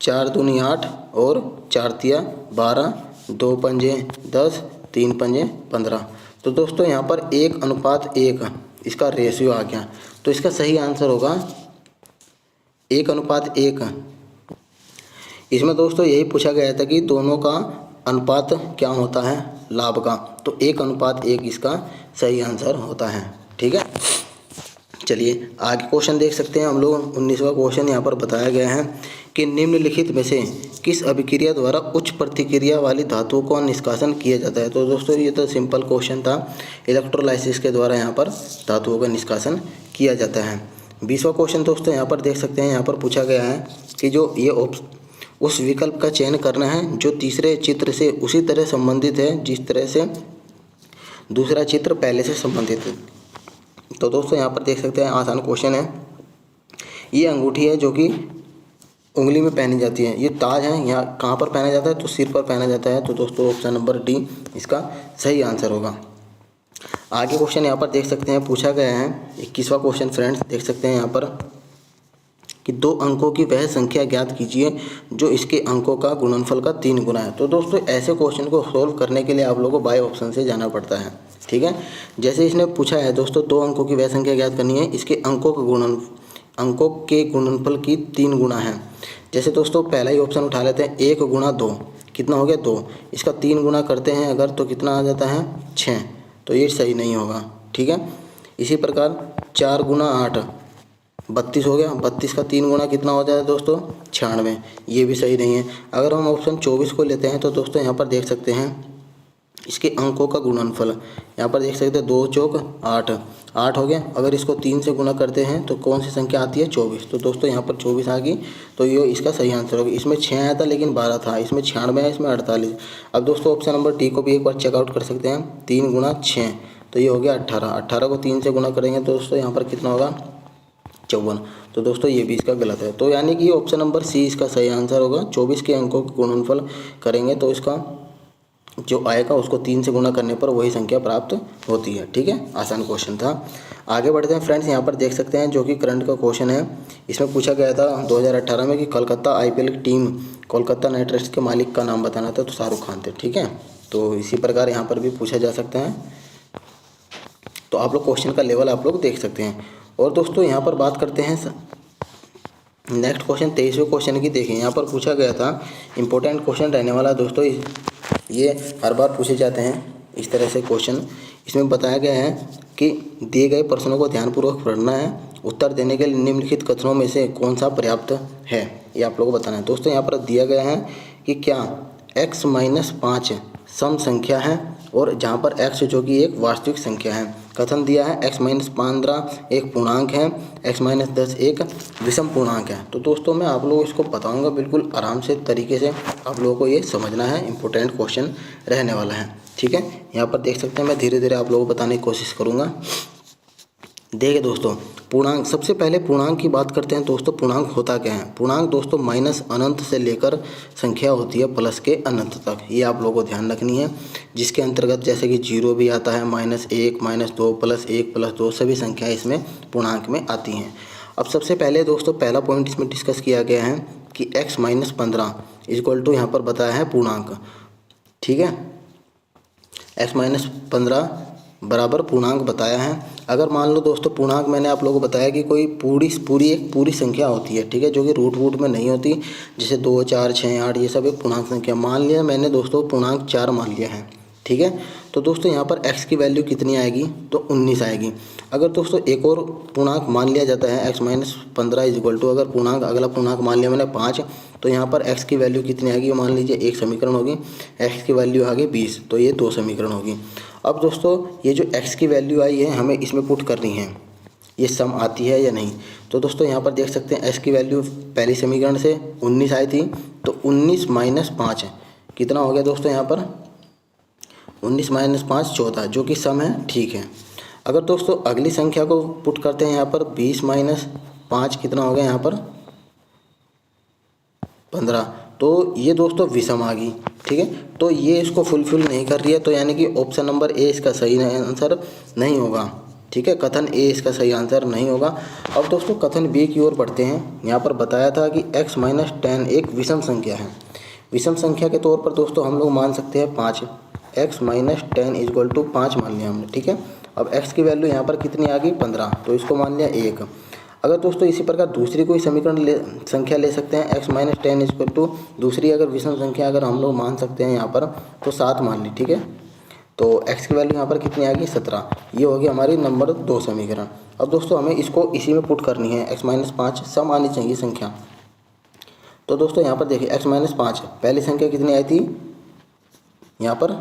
4 दूनी 8 और 4 तिया 12, 2 पंजे 10, 3 पंजे 15। तो दोस्तों यहाँ पर 1:1 इसका रेशियो आ गया। तो इसका सही आंसर होगा 1:1। इसमें दोस्तों यही पूछा गया था कि दोनों का अनुपात क्या होता है लाभ का, तो 1:1 इसका सही आंसर होता है। ठीक है, चलिए आगे क्वेश्चन देख सकते हैं हम लोग। 19वां क्वेश्चन यहाँ पर बताया गया है कि निम्नलिखित में से किस अभिक्रिया द्वारा उच्च प्रतिक्रिया वाली धातुओं का निष्कासन किया जाता है। तो दोस्तों ये तो सिंपल क्वेश्चन था, इलेक्ट्रोलाइसिस के द्वारा यहाँ पर धातुओं का निष्कासन किया जाता है। 20वां क्वेश्चन दोस्तों यहाँ पर देख सकते हैं, यहाँ पर पूछा गया है कि जो ये उस विकल्प का चयन करना है जो तीसरे चित्र से उसी तरह संबंधित है जिस तरह से दूसरा चित्र पहले से संबंधित है। तो दोस्तों यहाँ पर देख सकते हैं, आसान क्वेश्चन है। ये अंगूठी है जो कि उंगली में पहनी जाती है, ये ताज है, यहाँ कहाँ पर पहना जाता है, तो सिर पर पहना जाता है। तो दोस्तों ऑप्शन नंबर डी इसका सही आंसर होगा। आगे क्वेश्चन यहाँ पर देख सकते हैं, पूछा गया है 21वां क्वेश्चन फ्रेंड्स, देख सकते हैं यहाँ पर कि 2 अंकों की वह संख्या ज्ञात कीजिए जो इसके अंकों का गुणनफल का 3 गुना है। तो दोस्तों ऐसे क्वेश्चन को सोल्व करने के लिए आप लोगों को बाय ऑप्शन से जाना पड़ता है। ठीक है, जैसे इसने पूछा है दोस्तों 2 अंकों की वह संख्या ज्ञात करनी है, इसके अंकों के गुणनफल की 3 गुना है। जैसे दोस्तों पहला ही ऑप्शन उठा लेते हैं, 1 × 2, कितना हो गया 2। इसका 3 गुना करते हैं अगर तो कितना आ जाता है 6, तो ये सही नहीं होगा। ठीक है, इसी प्रकार 4 गुना 8 32 हो गया। 32 का 3 गुना कितना हो जाएगा दोस्तों 96, ये भी सही नहीं है। अगर हम ऑप्शन 24 को लेते हैं तो दोस्तों यहाँ पर देख सकते हैं इसके अंकों का गुणनफल, यहाँ पर देख सकते हैं 2 चौक 8, 8 हो गया। अगर इसको 3 से गुना करते हैं तो कौन सी संख्या आती है 24, तो दोस्तों यहाँ पर 24 आ गई, तो ये इसका सही आंसर होगा। इसमें 6 आया था लेकिन 12 था, इसमें 96 है, इसमें 48। अब दोस्तों ऑप्शन नंबर डी को भी एक बार चेकआउट कर सकते हैं, 3 गुना 6 तो ये हो गया 18, 18 को 3 से गुना करेंगे तो दोस्तों यहाँ पर कितना होगा 54, तो दोस्तों ये भी इसका गलत है। तो यानी कि ऑप्शन नंबर सी इसका सही आंसर होगा। 24 के अंकों का गुणनफल करेंगे तो इसका जो आएगा उसको 3 से गुना करने पर वही संख्या प्राप्त होती है। ठीक है, आसान क्वेश्चन था। आगे बढ़ते हैं फ्रेंड्स, यहाँ पर देख सकते हैं जो कि करंट का क्वेश्चन है। इसमें पूछा गया था 2018 में कि कोलकाता IPL की टीम कोलकाता नाइट राइडर्स के मालिक का नाम बताना था, तो शाहरुख खान थे। ठीक है, तो इसी प्रकार यहाँ पर भी पूछा जा सकता है, तो आप लोग क्वेश्चन का लेवल आप लोग देख सकते हैं। और दोस्तों यहाँ पर बात करते हैं नेक्स्ट क्वेश्चन 23वें क्वेश्चन की। देखें यहाँ पर पूछा गया था, इंपॉर्टेंट क्वेश्चन रहने वाला दोस्तों, ये हर बार पूछे जाते हैं इस तरह से क्वेश्चन। इसमें बताया गया है कि दिए गए प्रश्नों को ध्यानपूर्वक पढ़ना है, उत्तर देने के लिए निम्नलिखित कथनों में से कौन सा पर्याप्त है, ये आप लोगों को बताना है। दोस्तों यहाँ पर दिया गया है कि क्या x-5 सम संख्या है, और जहाँ पर x जो कि एक वास्तविक संख्या है। कथन दिया है x-15 एक पूर्णांक है, x-10 एक विषम पूर्णांक है। तो दोस्तों मैं आप लोगों को इसको बताऊंगा बिल्कुल आराम से तरीके से, आप लोगों को ये समझना है, इंपॉर्टेंट क्वेश्चन रहने वाला है। ठीक है, यहाँ पर देख सकते हैं, मैं धीरे धीरे आप लोगों को बताने की कोशिश करूँगा। देखिए दोस्तों, पूर्णांक, सबसे पहले पूर्णांक की बात करते हैं दोस्तों। पूर्णांक होता क्या है? पूर्णांक दोस्तों माइनस अनंत से लेकर संख्या होती है प्लस के अनंत तक, ये आप लोगों को ध्यान रखनी है। जिसके अंतर्गत जैसे कि 0 भी आता है, -1, -2, +1, +2 सभी संख्याएं इसमें पूर्णांक में आती हैं। अब सबसे पहले दोस्तों पहला पॉइंट इसमें डिस्कस किया गया है कि x-15 इक्वल टू यहाँ पर बताया है पूर्णांक। ठीक है, x-15 बराबर पूर्णांक बताया है। अगर मान लो दोस्तों पूर्णांक मैंने आप लोगों को बताया कि कोई पूरी संख्या होती है, ठीक है, जो कि रूट में नहीं होती, जैसे 2, 4, 6, 8 ये सब एक पूर्णांक संख्या। मान लिया मैंने दोस्तों पूर्णांक 4 मान लिया है। ठीक है, तो दोस्तों यहाँ पर x की वैल्यू कितनी आएगी, तो 19 आएगी। अगर दोस्तों एक और पूर्णांक मान लिया जाता है x-15 इक्वल टू, अगर पूर्णांक अगला पूर्णांक मान लिया मैंने 5, तो यहाँ पर x की वैल्यू कितनी आएगी, मान लीजिए एक समीकरण होगी, x की वैल्यू आ गई 20, तो ये 2 समीकरण होगी। अब दोस्तों ये जो x की वैल्यू आई है हमें इसमें पुट करनी है, ये सम आती है या नहीं। तो दोस्तों यहाँ पर देख सकते हैं x की वैल्यू पहली समीकरण से 19 आई थी, तो 19 - 5 कितना हो गया दोस्तों, यहाँ पर 19 - 5 14, जो कि सम है। ठीक है, अगर दोस्तों अगली संख्या को पुट करते हैं यहाँ पर 20 - 5 कितना हो गया यहाँ पर 15, तो ये दोस्तों विषम आ गई। ठीक है, तो ये इसको फुलफिल नहीं कर रही है, तो यानी कि ऑप्शन नंबर ए इसका सही आंसर नहीं होगा। ठीक है, कथन ए इसका सही आंसर नहीं होगा। अब दोस्तों कथन बी की ओर बढ़ते हैं। यहाँ पर बताया था कि x-10 एक विषम संख्या है। विषम संख्या के तौर पर दोस्तों हम लोग मान सकते हैं 5, x-10 इक्वल टू 5 मान लिया हमने। ठीक है, अब x की वैल्यू यहाँ पर कितनी आ गई 15, तो इसको मान लिया 1। अगर दोस्तों इसी प्रकार दूसरी कोई समीकरण संख्या ले सकते हैं, x-10 इक्वल टू दूसरी अगर विषम संख्या अगर हम लोग मान सकते हैं यहाँ पर, तो 7 मान ली। ठीक है, तो x की वैल्यू यहाँ पर कितनी आ गई 17, ये होगी हमारी नंबर 2 समीकरण। अब दोस्तों हमें इसको इसी में पुट करनी है, x-5 सम आनी चाहिए संख्या। तो दोस्तों यहाँ पर देखिए x-5 पहली संख्या कितनी आई थी यहाँ पर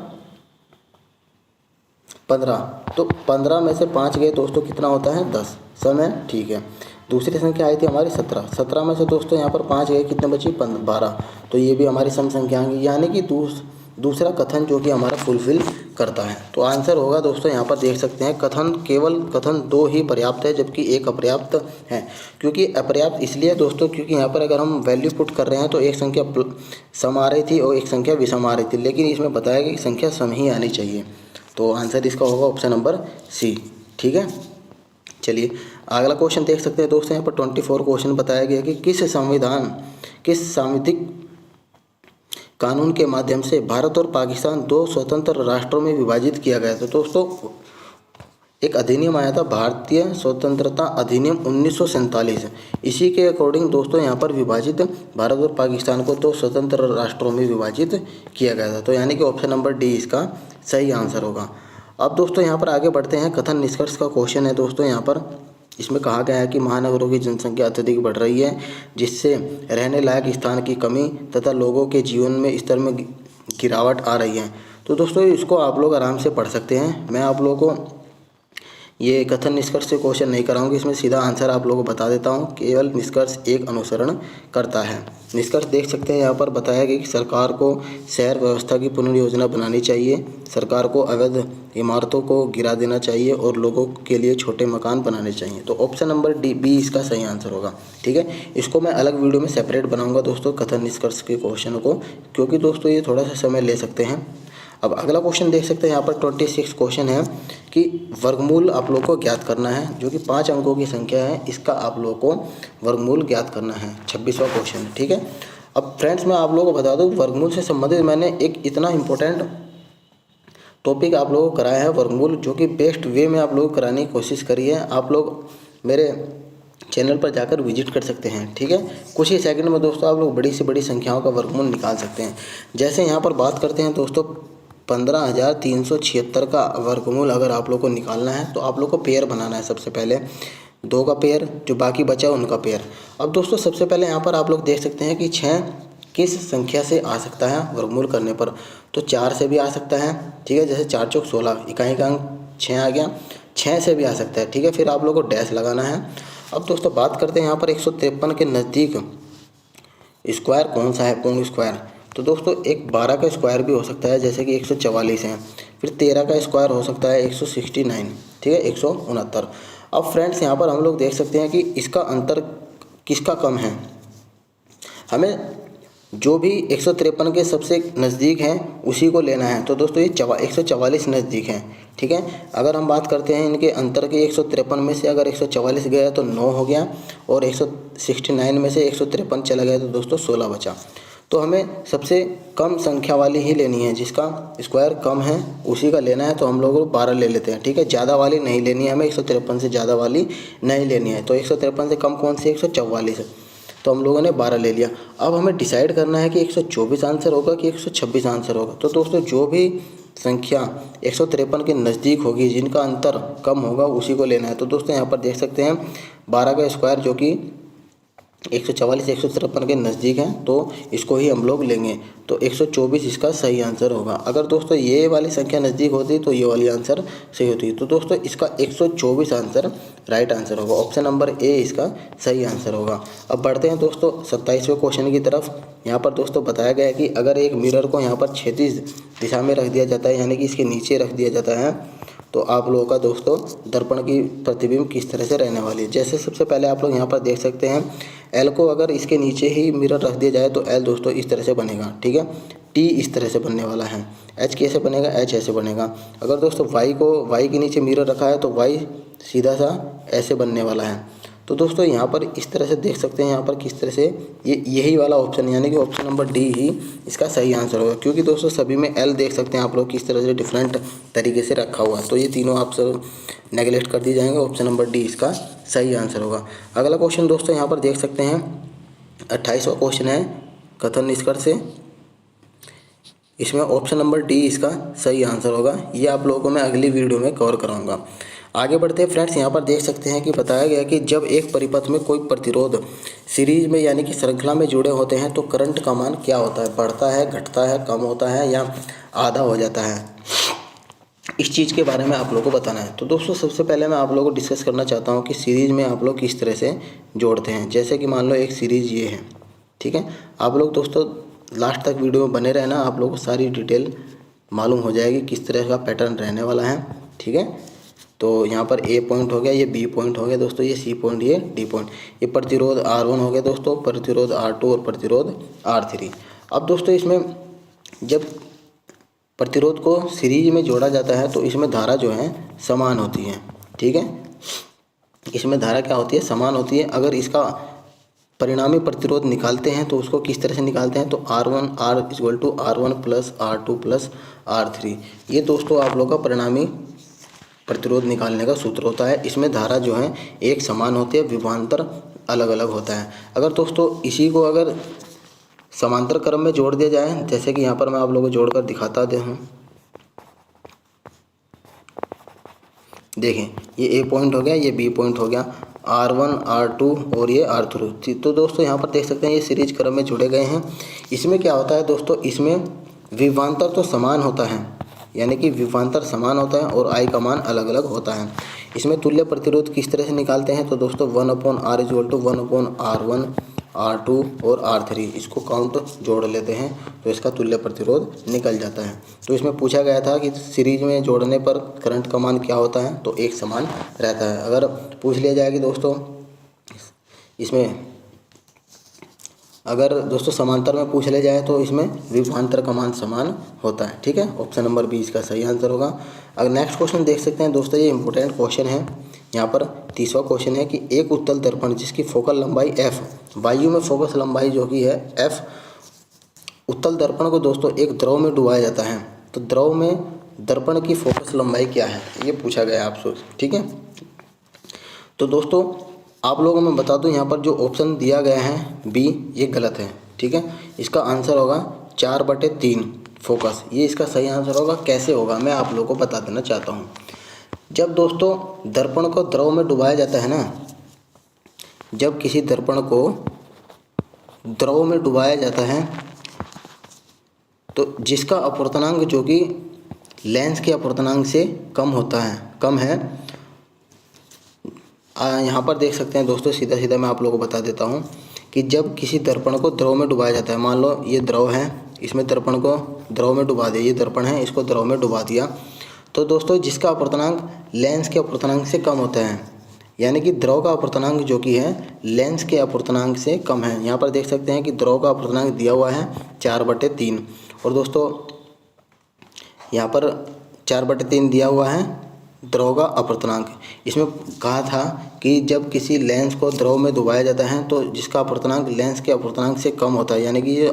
15, तो 15 में से 5 गए दोस्तों कितना होता है 10, सम है। ठीक है, दूसरी संख्या आई थी हमारी 17, 17 में से दोस्तों यहाँ पर 5 गए, कितने बची 12, तो ये भी हमारी सम संख्या आएंगी, यानी कि दूसरा कथन जो कि हमारा फुलफिल करता है। तो आंसर होगा दोस्तों यहाँ पर देख सकते हैं केवल कथन 2 ही पर्याप्त है, जबकि एक अपर्याप्त है। क्योंकि अपर्याप्त इसलिए दोस्तों क्योंकि यहाँ पर अगर हम वैल्यू पुट कर रहे हैं तो एक संख्या सम आ रही थी और एक संख्या विषम आ रही थी, लेकिन इसमें बताया गया कि संख्या सम ही आनी चाहिए। तो आंसर इसका होगा ऑप्शन नंबर सी। ठीक है, चलिए अगला क्वेश्चन देख सकते हैं दोस्तों। यहाँ पर 24 क्वेश्चन बताया गया कि किस सांविधिक कानून के माध्यम से भारत और पाकिस्तान 2 स्वतंत्र राष्ट्रों में विभाजित किया गया था। दोस्तों एक अधिनियम आया था, भारतीय स्वतंत्रता अधिनियम 1947। इसी के अकॉर्डिंग दोस्तों यहाँ पर विभाजित भारत और पाकिस्तान को 2 स्वतंत्र राष्ट्रों में विभाजित किया गया था। तो यानी कि ऑप्शन नंबर डी इसका सही आंसर होगा। अब दोस्तों यहाँ पर आगे बढ़ते हैं। कथन निष्कर्ष का क्वेश्चन है दोस्तों यहाँ पर। इसमें कहा गया है कि महानगरों की जनसंख्या अत्यधिक बढ़ रही है, जिससे रहने लायक स्थान की कमी तथा लोगों के जीवन में स्तर में गिरावट आ रही है। तो दोस्तों इसको आप लोग आराम से पढ़ सकते हैं। मैं आप लोगों को ये कथन निष्कर्ष से क्वेश्चन नहीं कराऊंगी, इसमें सीधा आंसर आप लोगों को बता देता हूं। केवल निष्कर्ष एक अनुसरण करता है। निष्कर्ष देख सकते हैं यहाँ पर बताया गया कि सरकार को शहर व्यवस्था की पुनर्योजना बनानी चाहिए, सरकार को अवैध इमारतों को गिरा देना चाहिए और लोगों के लिए छोटे मकान बनाने चाहिए। तो ऑप्शन नंबर डी बी इसका सही आंसर होगा। ठीक है, इसको मैं अलग वीडियो में सेपरेट बनाऊँगा दोस्तों कथन निष्कर्ष के क्वेश्चन को, क्योंकि दोस्तों ये थोड़ा सा समय ले सकते हैं। अब अगला क्वेश्चन देख सकते हैं यहाँ पर 26 क्वेश्चन है कि वर्गमूल आप लोग को ज्ञात करना है, जो कि 5 अंकों की संख्या है। इसका आप लोगों को वर्गमूल ज्ञात करना है। 26वां क्वेश्चन। ठीक है, अब फ्रेंड्स मैं आप लोगों को बता दूं, वर्गमूल से संबंधित मैंने एक इतना इंपॉर्टेंट टॉपिक आप लोगों को कराया है वर्गमूल, जो कि बेस्ट वे में आप लोगों को कराने की कोशिश करी है। आप लोग मेरे चैनल पर जाकर विजिट कर सकते हैं। ठीक है, कुछ ही सेकंड में दोस्तों आप लोग बड़ी से बड़ी संख्याओं का वर्गमूल निकाल सकते हैं। जैसे यहाँ पर बात करते हैं दोस्तों 15,376 का वर्गमूल अगर आप लोग को निकालना है तो आप लोग को पेयर बनाना है। सबसे पहले 2 का पेयर, जो बाकी बचा उनका पेयर। अब दोस्तों सबसे पहले यहाँ पर आप लोग देख सकते हैं कि 6 किस संख्या से आ सकता है वर्गमूल करने पर। तो 4 से भी आ सकता है। ठीक है, जैसे 4 चौक 16, इकाई का अंक 6 आ गया, 6 से भी आ सकता है। ठीक है, फिर आप लोग को डैश लगाना है। अब दोस्तों बात करते हैं यहाँ पर 153 के नज़दीक स्क्वायर कौन सा है, पूर्ण स्क्वायर। तो दोस्तों एक 12 का स्क्वायर भी हो सकता है, जैसे कि 144 है। फिर 13 का स्क्वायर हो सकता है 169। ठीक है, 169। अब फ्रेंड्स यहाँ पर हम लोग देख सकते हैं कि इसका अंतर किसका कम है। हमें जो भी 153 के सबसे नज़दीक हैं उसी को लेना है। तो दोस्तों ये 144 नज़दीक हैं। ठीक है, अगर हम बात करते हैं इनके अंतर के 153 में से अगर 144 गया तो 9 हो गया, और 169 में से 153 चला गया तो दोस्तों 16 बचा। तो हमें सबसे कम संख्या वाली ही लेनी है, जिसका स्क्वायर कम है उसी का लेना है। तो हम लोग 12 ले लेते हैं। ठीक है, ज़्यादा वाली नहीं लेनी है हमें, 153 से ज़्यादा वाली नहीं लेनी है। तो 153 से कम कौन सी, 144 है। तो हम लोगों ने 12 ले लिया। अब हमें डिसाइड करना है कि 124 आंसर होगा कि 126 आंसर होगा। तो दोस्तों जो भी संख्या 153 के नज़दीक होगी, जिनका अंतर कम होगा, उसी को लेना है। तो दोस्तों यहाँ पर देख सकते हैं 12 का स्क्वायर जो कि 144 153 के नज़दीक हैं, तो इसको ही हम लोग लेंगे। तो 124 इसका सही आंसर होगा। अगर दोस्तों ये वाली संख्या नज़दीक होती तो ये वाली आंसर सही होती। तो दोस्तों इसका 124 आंसर राइट आंसर होगा। ऑप्शन नंबर ए इसका सही आंसर होगा। अब बढ़ते हैं दोस्तों 27वें क्वेश्चन की तरफ। यहाँ पर दोस्तों बताया गया है कि अगर एक मिरर को यहाँ पर क्षैतिज दिशा में रख दिया जाता है, यानी कि इसके नीचे रख दिया जाता है, तो आप लोगों का दोस्तों दर्पण की प्रतिबिंब किस तरह से रहने वाली है। जैसे सबसे पहले आप लोग यहाँ पर देख सकते हैं एल को अगर इसके नीचे ही मिरर रख दिया जाए तो एल दोस्तों इस तरह से बनेगा। ठीक है, टी इस तरह से बनने वाला है, एच कैसे बनेगा, एच ऐसे बनेगा। अगर दोस्तों वाई के नीचे मिरर रखा है तो वाई सीधा सा ऐसे बनने वाला है। तो दोस्तों यहाँ पर इस तरह से देख सकते हैं यहाँ पर किस तरह से यही वाला ऑप्शन, यानी कि ऑप्शन नंबर डी ही इसका सही आंसर होगा। क्योंकि दोस्तों सभी में एल देख सकते हैं आप लोग किस तरह से डिफरेंट तरीके से रखा हुआ है। तो ये तीनों आप सब नेगलेक्ट कर दिए जाएंगे। ऑप्शन नंबर डी इसका सही आंसर होगा। अगला क्वेश्चन दोस्तों यहाँ पर देख सकते हैं 28वां क्वेश्चन है कथन निष्कर्ष से। इसमें ऑप्शन नंबर डी इसका सही आंसर होगा। ये आप लोगों को मैं अगली वीडियो में कवर कराऊंगा। आगे बढ़ते हैं फ्रेंड्स, यहाँ पर देख सकते हैं कि बताया गया कि जब एक परिपथ में कोई प्रतिरोध सीरीज में यानी कि श्रृंखला में जुड़े होते हैं तो करंट का मान क्या होता है, बढ़ता है, घटता है, कम होता है या आधा हो जाता है। इस चीज़ के बारे में आप लोगों को बताना है। तो दोस्तों सबसे पहले मैं आप लोगों को डिस्कस करना चाहता हूँ कि सीरीज़ में आप लोग किस तरह से जोड़ते हैं। जैसे कि मान लो एक सीरीज़ ये है, ठीक है, आप लोग दोस्तों लास्ट तक वीडियो में बने रहना, आप लोगों को सारी डिटेल मालूम हो जाएगी किस तरह का पैटर्न रहने वाला है। ठीक है, तो यहाँ पर ए पॉइंट हो गया, ये बी पॉइंट हो गया दोस्तों, ये सी पॉइंट, ये डी पॉइंट, ये प्रतिरोध R1 हो गया दोस्तों, प्रतिरोध R2 और प्रतिरोध R3। अब दोस्तों इसमें जब प्रतिरोध को सीरीज में जोड़ा जाता है तो इसमें धारा जो है समान होती है। ठीक है, इसमें धारा क्या होती है, समान होती है। अगर इसका परिणामी प्रतिरोध निकालते हैं तो उसको किस तरह से निकालते हैं, तो R1 = R1 + R2 + R3। ये दोस्तों आप लोग का परिणामी प्रतिरोध निकालने का सूत्र होता है। इसमें धारा जो है एक समान होती है, विभवांतर अलग अलग होता है। अगर दोस्तों इसी को अगर समांतर क्रम में जोड़ दिया जाए, जैसे कि यहाँ पर मैं आप लोगों को जोड़कर दिखाता हूँ। देखें, ये ए पॉइंट हो गया, ये बी पॉइंट हो गया, R1 R2 और ये R3। तो दोस्तों यहाँ पर देख सकते हैं ये सीरीज क्रम में जुड़े गए हैं। इसमें क्या होता है दोस्तों, इसमें विभवांतर तो समान होता है, यानी कि विभवांतर समान होता है और I का मान अलग अलग होता है। इसमें तुल्य प्रतिरोध किस तरह से निकालते हैं, तो दोस्तों 1/R = 1/R1 R2 और R3, इसको काउंट जोड़ लेते हैं तो इसका तुल्य प्रतिरोध निकल जाता है। तो इसमें पूछा गया था कि सीरीज में जोड़ने पर करंट का मान क्या होता है, तो एक समान रहता है। अगर पूछ लिया जाए कि दोस्तों इसमें अगर दोस्तों समांतर में पूछ लिया जाए तो इसमें विभवांतर का मान समान होता है। ठीक है, ऑप्शन नंबर बी इसका सही आंसर होगा। अगर नेक्स्ट क्वेश्चन देख सकते हैं दोस्तों, ये इंपॉर्टेंट क्वेश्चन है। यहाँ पर 30वां क्वेश्चन है कि एक उत्तल दर्पण जिसकी फोकल लंबाई f, वायु में फोकस लंबाई जो कि है f, उत्तल दर्पण को दोस्तों एक द्रव में डुबाया जाता है, तो द्रव में दर्पण की फोकस लंबाई क्या है, ये पूछा गया आपसे। ठीक है, तो दोस्तों आप लोगों को मैं बता दूं, यहाँ पर जो ऑप्शन दिया गया है बी, ये गलत है। ठीक है, इसका आंसर होगा 4/3 फोकस, ये इसका सही आंसर होगा। कैसे होगा मैं आप लोगों को बता देना चाहता हूँ। जब दोस्तों दर्पण को द्रव में डुबाया जाता है ना, जब किसी दर्पण को द्रव में डुबाया जाता है तो जिसका अपवर्तनांक जो कि लेंस के अपवर्तनांक से कम है, यहाँ पर देख सकते हैं दोस्तों, सीधा सीधा मैं आप लोगों को बता देता हूँ कि जब किसी दर्पण को द्रव में डुबाया जाता है, मान लो ये द्रव है, इसमें दर्पण को द्रव में डुबा दिया, ये दर्पण है, इसको द्रव में डुबा दिया, तो दोस्तों जिसका अपवर्तनांक लेंस के अपवर्तनांक से कम होता है, यानी कि द्रव का अपवर्तनांक जो कि है लेंस के अपवर्तनांक से कम है। यहाँ पर देख सकते हैं कि द्रव का अपवर्तनांक दिया हुआ है 4/3, और दोस्तों यहाँ पर 4/3 दिया हुआ है द्रव का अपवर्तनांक। इसमें कहा था कि जब किसी लेंस को द्रव में डुबाया जाता है तो जिसका अपवर्तनांक लेंस के अपवर्तनांक से कम होता है, यानी कि ये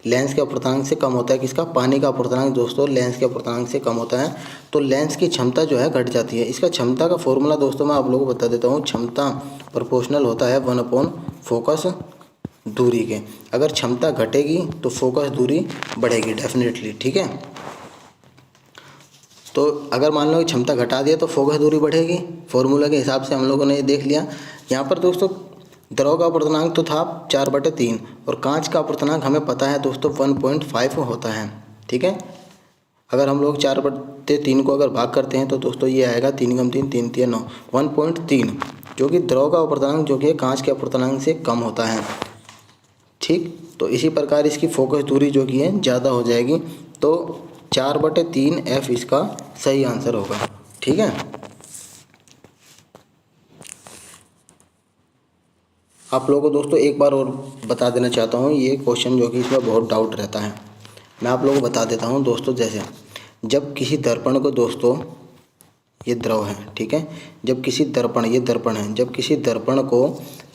लेंस के अपवर्तनांक से कम होता है, किसका, पानी का अपवर्तनांक दोस्तों लेंस के अपवर्तनांक से कम होता है, तो लेंस की क्षमता जो है घट जाती है। इसका क्षमता का फॉर्मूला दोस्तों मैं आप लोगों को बता देता हूँ। क्षमता प्रोपोर्शनल होता है 1/फोकस दूरी के। अगर क्षमता घटेगी तो फोकस दूरी बढ़ेगी डेफिनेटली। ठीक है, तो अगर मान लो कि क्षमता घटा दिया तो फोकस दूरी बढ़ेगी, फॉर्मूला के हिसाब से हम लोगों ने ये देख लिया। यहाँ पर दोस्तों द्रव का अपवर्तनांक तो था 4/3 और कांच का अपवर्तनांक हमें पता है दोस्तों 1.5 होता है। ठीक है, अगर हम लोग 4/3 को अगर भाग करते हैं तो दोस्तों ये आएगा 3 × 3 3 3 9 1.3, जो कि द्रव का अपवर्तनांक जो कि कांच के अपवर्तनांक से कम होता है। ठीक, तो इसी प्रकार इसकी फोकस दूरी जो कि है ज़्यादा हो जाएगी, तो 4/3 F इसका सही आंसर होगा। ठीक है, आप लोगों को दोस्तों एक बार और बता देना चाहता हूँ, ये क्वेश्चन जो कि इसमें बहुत डाउट रहता है, मैं आप लोगों को बता देता हूँ दोस्तों। जैसे जब किसी दर्पण को दोस्तों, ये द्रव है, ठीक है, जब किसी दर्पण, ये दर्पण है, जब किसी दर्पण को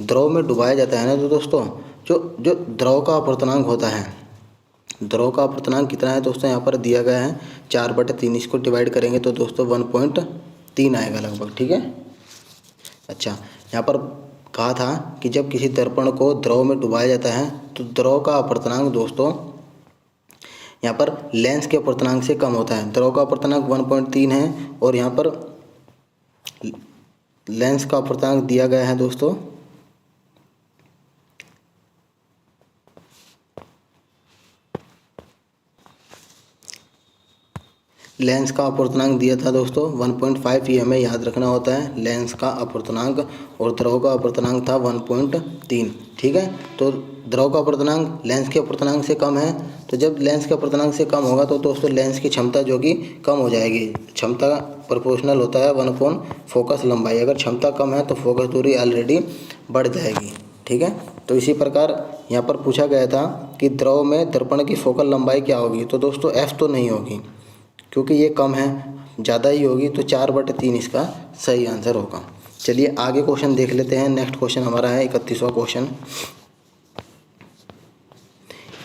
द्रव में डुबाया जाता है ना, तो दोस्तों जो द्रव का अपवर्तनांक होता है, द्रव का अपवर्तनांक कितना है दोस्तों, यहाँ पर दिया गया है 4/3, इसको डिवाइड करेंगे तो दोस्तों 1.3 आएगा लगभग। ठीक है, अच्छा, यहाँ पर कहा था कि जब किसी दर्पण को द्रव में डुबाया जाता है तो द्रव का अपवर्तनांक दोस्तों यहाँ पर लेंस के अपवर्तनांक से कम होता है। द्रव का अपवर्तनांक 1.3 है और यहाँ पर लेंस का अपवर्तनांक दिया गया है दोस्तों लेंस का अपवर्तनांक दिया था दोस्तों 1.5, ये हमें याद रखना होता है, लेंस का अपवर्तनांक, और द्रव का अपवर्तनांक था 1.3। ठीक है, तो द्रव का अपवर्तनांक लेंस के अपवर्तनांक से कम है, तो जब लेंस के अपवर्तनांक से कम होगा तो दोस्तों लेंस की क्षमता जो कि कम हो जाएगी। क्षमता प्रोपोर्शनल होता है 1/फोकस लंबाई, अगर क्षमता कम है तो फोकस दूरी ऑलरेडी बढ़ जाएगी। ठीक है, तो इसी प्रकार यहाँ पर पूछा गया था कि द्रव में दर्पण की फोकल लंबाई क्या होगी, तो दोस्तों F तो नहीं होगी क्योंकि ये कम है, ज़्यादा ही होगी, तो 4/3 इसका सही आंसर होगा। चलिए आगे क्वेश्चन देख लेते हैं। नेक्स्ट क्वेश्चन हमारा है 31वां क्वेश्चन।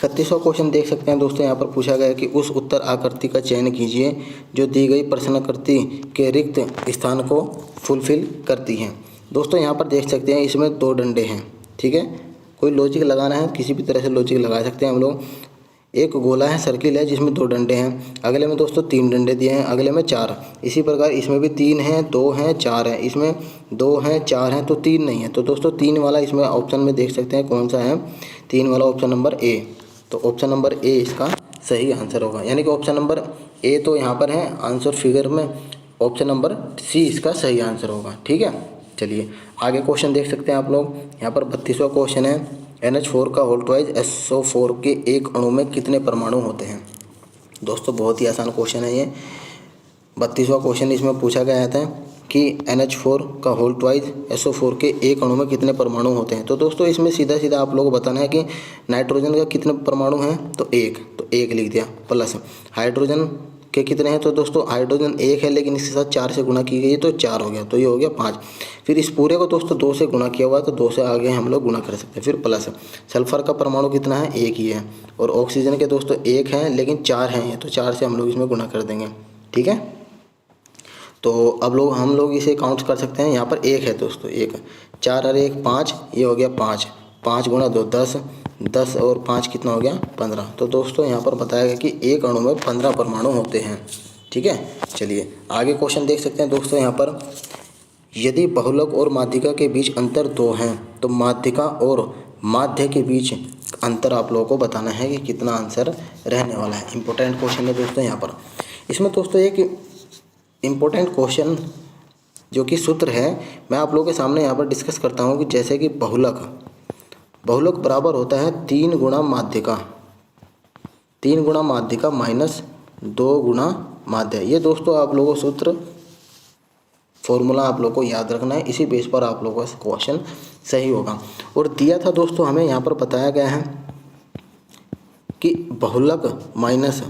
31वां क्वेश्चन देख सकते हैं दोस्तों, यहाँ पर पूछा गया है कि उस उत्तर आकृति का चयन कीजिए जो दी गई प्रश्नाकृति के रिक्त स्थान को फुलफिल करती है। दोस्तों यहाँ पर देख सकते हैं इसमें 2 डंडे हैं, ठीक है। कोई लॉजिक लगाना है, किसी भी तरह से लॉजिक लगा सकते हैं हम लोग। एक गोला है, सर्किल है जिसमें 2 डंडे हैं, अगले में दोस्तों 3 डंडे दिए हैं, अगले में 4। इसी प्रकार इसमें भी 3 हैं, 2 हैं, 4 हैं, इसमें 2 हैं, 4 हैं, तो 3 नहीं है। तो दोस्तों 3 वाला इसमें ऑप्शन में देख सकते हैं कौन सा है, 3 वाला ऑप्शन नंबर ए। तो ऑप्शन नंबर ए इसका सही आंसर होगा, यानी कि ऑप्शन नंबर ए तो यहाँ पर है आंसर फिगर में, ऑप्शन नंबर सी इसका सही आंसर होगा, ठीक है। चलिए आगे क्वेश्चन देख सकते हैं आप लोग। यहाँ पर 32वां क्वेश्चन है, NH4 का होल्टवाइज SO4 के एक अणु में कितने परमाणु होते हैं। दोस्तों बहुत ही आसान क्वेश्चन है ये। 32वां क्वेश्चन इसमें पूछा गया था कि NH4 का होल्टवाइज SO4 के एक अणु में कितने परमाणु होते हैं। तो दोस्तों इसमें सीधा सीधा आप लोगों को बताना है कि नाइट्रोजन का कितने परमाणु हैं, तो एक लिख दिया, प्लस हाइड्रोजन के कितने हैं, तो दोस्तों हाइड्रोजन 1 है लेकिन इसके साथ 4 से गुणा की गई तो 4 हो गया, तो ये हो गया 5। फिर इस पूरे को दोस्तों 2 से गुणा किया हुआ तो 2 से आगे हम लोग गुणा कर सकते हैं। फिर प्लस सल्फर का परमाणु कितना है, 1 ही है, और ऑक्सीजन के दोस्तों 1 है लेकिन 4 हैं, तो 4 से हम लोग इसमें गुणा कर देंगे, ठीक है। तो अब हम लोग इसे काउंट कर सकते हैं। यहाँ पर 1 है दोस्तों, 1, 4 और 1 5, ये हो गया 5, 5 गुणा 2 10, 10 और 5 कितना हो गया 15। तो दोस्तों यहाँ पर बताया गया कि एक अणु में 15 परमाणु होते हैं, ठीक है। चलिए आगे क्वेश्चन देख सकते हैं दोस्तों। यहाँ पर यदि बहुलक और माध्यिका के बीच अंतर 2 हैं तो माध्यिका और माध्य के बीच अंतर आप लोगों को बताना है कि कितना आंसर रहने वाला है। इंपॉर्टेंट क्वेश्चन है दोस्तों। यहाँ पर इसमें दोस्तों एक इम्पोर्टेंट क्वेश्चन जो कि सूत्र है मैं आप लोगों के सामने यहाँ पर डिस्कस करता हूँ कि जैसे कि बहुलक बराबर होता है 3 गुणा माध्यिका, 3 गुणा माध्यिका माइनस 2 गुणा माध्य। ये दोस्तों आप लोगों को सूत्र फॉर्मूला आप लोगों को याद रखना है, इसी बेस पर आप लोगों का क्वेश्चन सही होगा। और दिया था दोस्तों हमें यहाँ पर बताया गया है कि बहुलक माइनस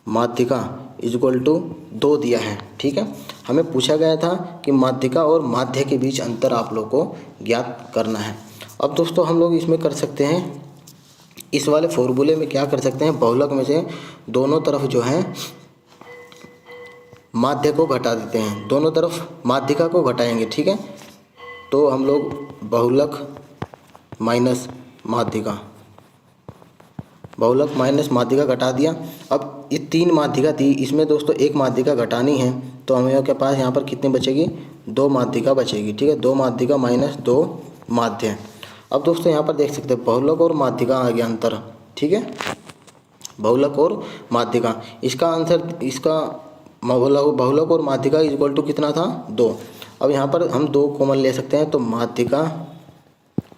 माध्यिका इक्वल टू 2 दिया है, ठीक है। हमें पूछा गया था कि माध्यिका और माध्य के बीच अंतर आप लोग को ज्ञात करना है। अब दोस्तों हम लोग इसमें कर सकते हैं, इस वाले फॉर्मूले में क्या कर सकते हैं, बहुलक में से दोनों तरफ जो है माध्य को घटा देते हैं, दोनों तरफ माध्यिका को घटाएंगे, ठीक है। तो हम लोग बहुलक माइनस माध्यिका, बहुलक माइनस माध्यिका घटा दिया। अब ये 3 माध्यिका थी, इसमें दोस्तों 1 माध्यिका घटानी है, तो हमें के पास यहाँ पर कितनी बचेगी, 2 माध्यिका बचेगी, ठीक है। 2 माध्यिका माइनस 2 माध्य। अब दोस्तों यहाँ पर देख सकते हैं बहुलक और माध्यिका आ गया अंतर, ठीक है। बहुलक और माध्यिका, इसका आंसर इसका बहुलक और माध्यिका इक्वल टू कितना था, 2। अब यहाँ पर हम 2 कॉमन ले सकते हैं, तो माध्यिका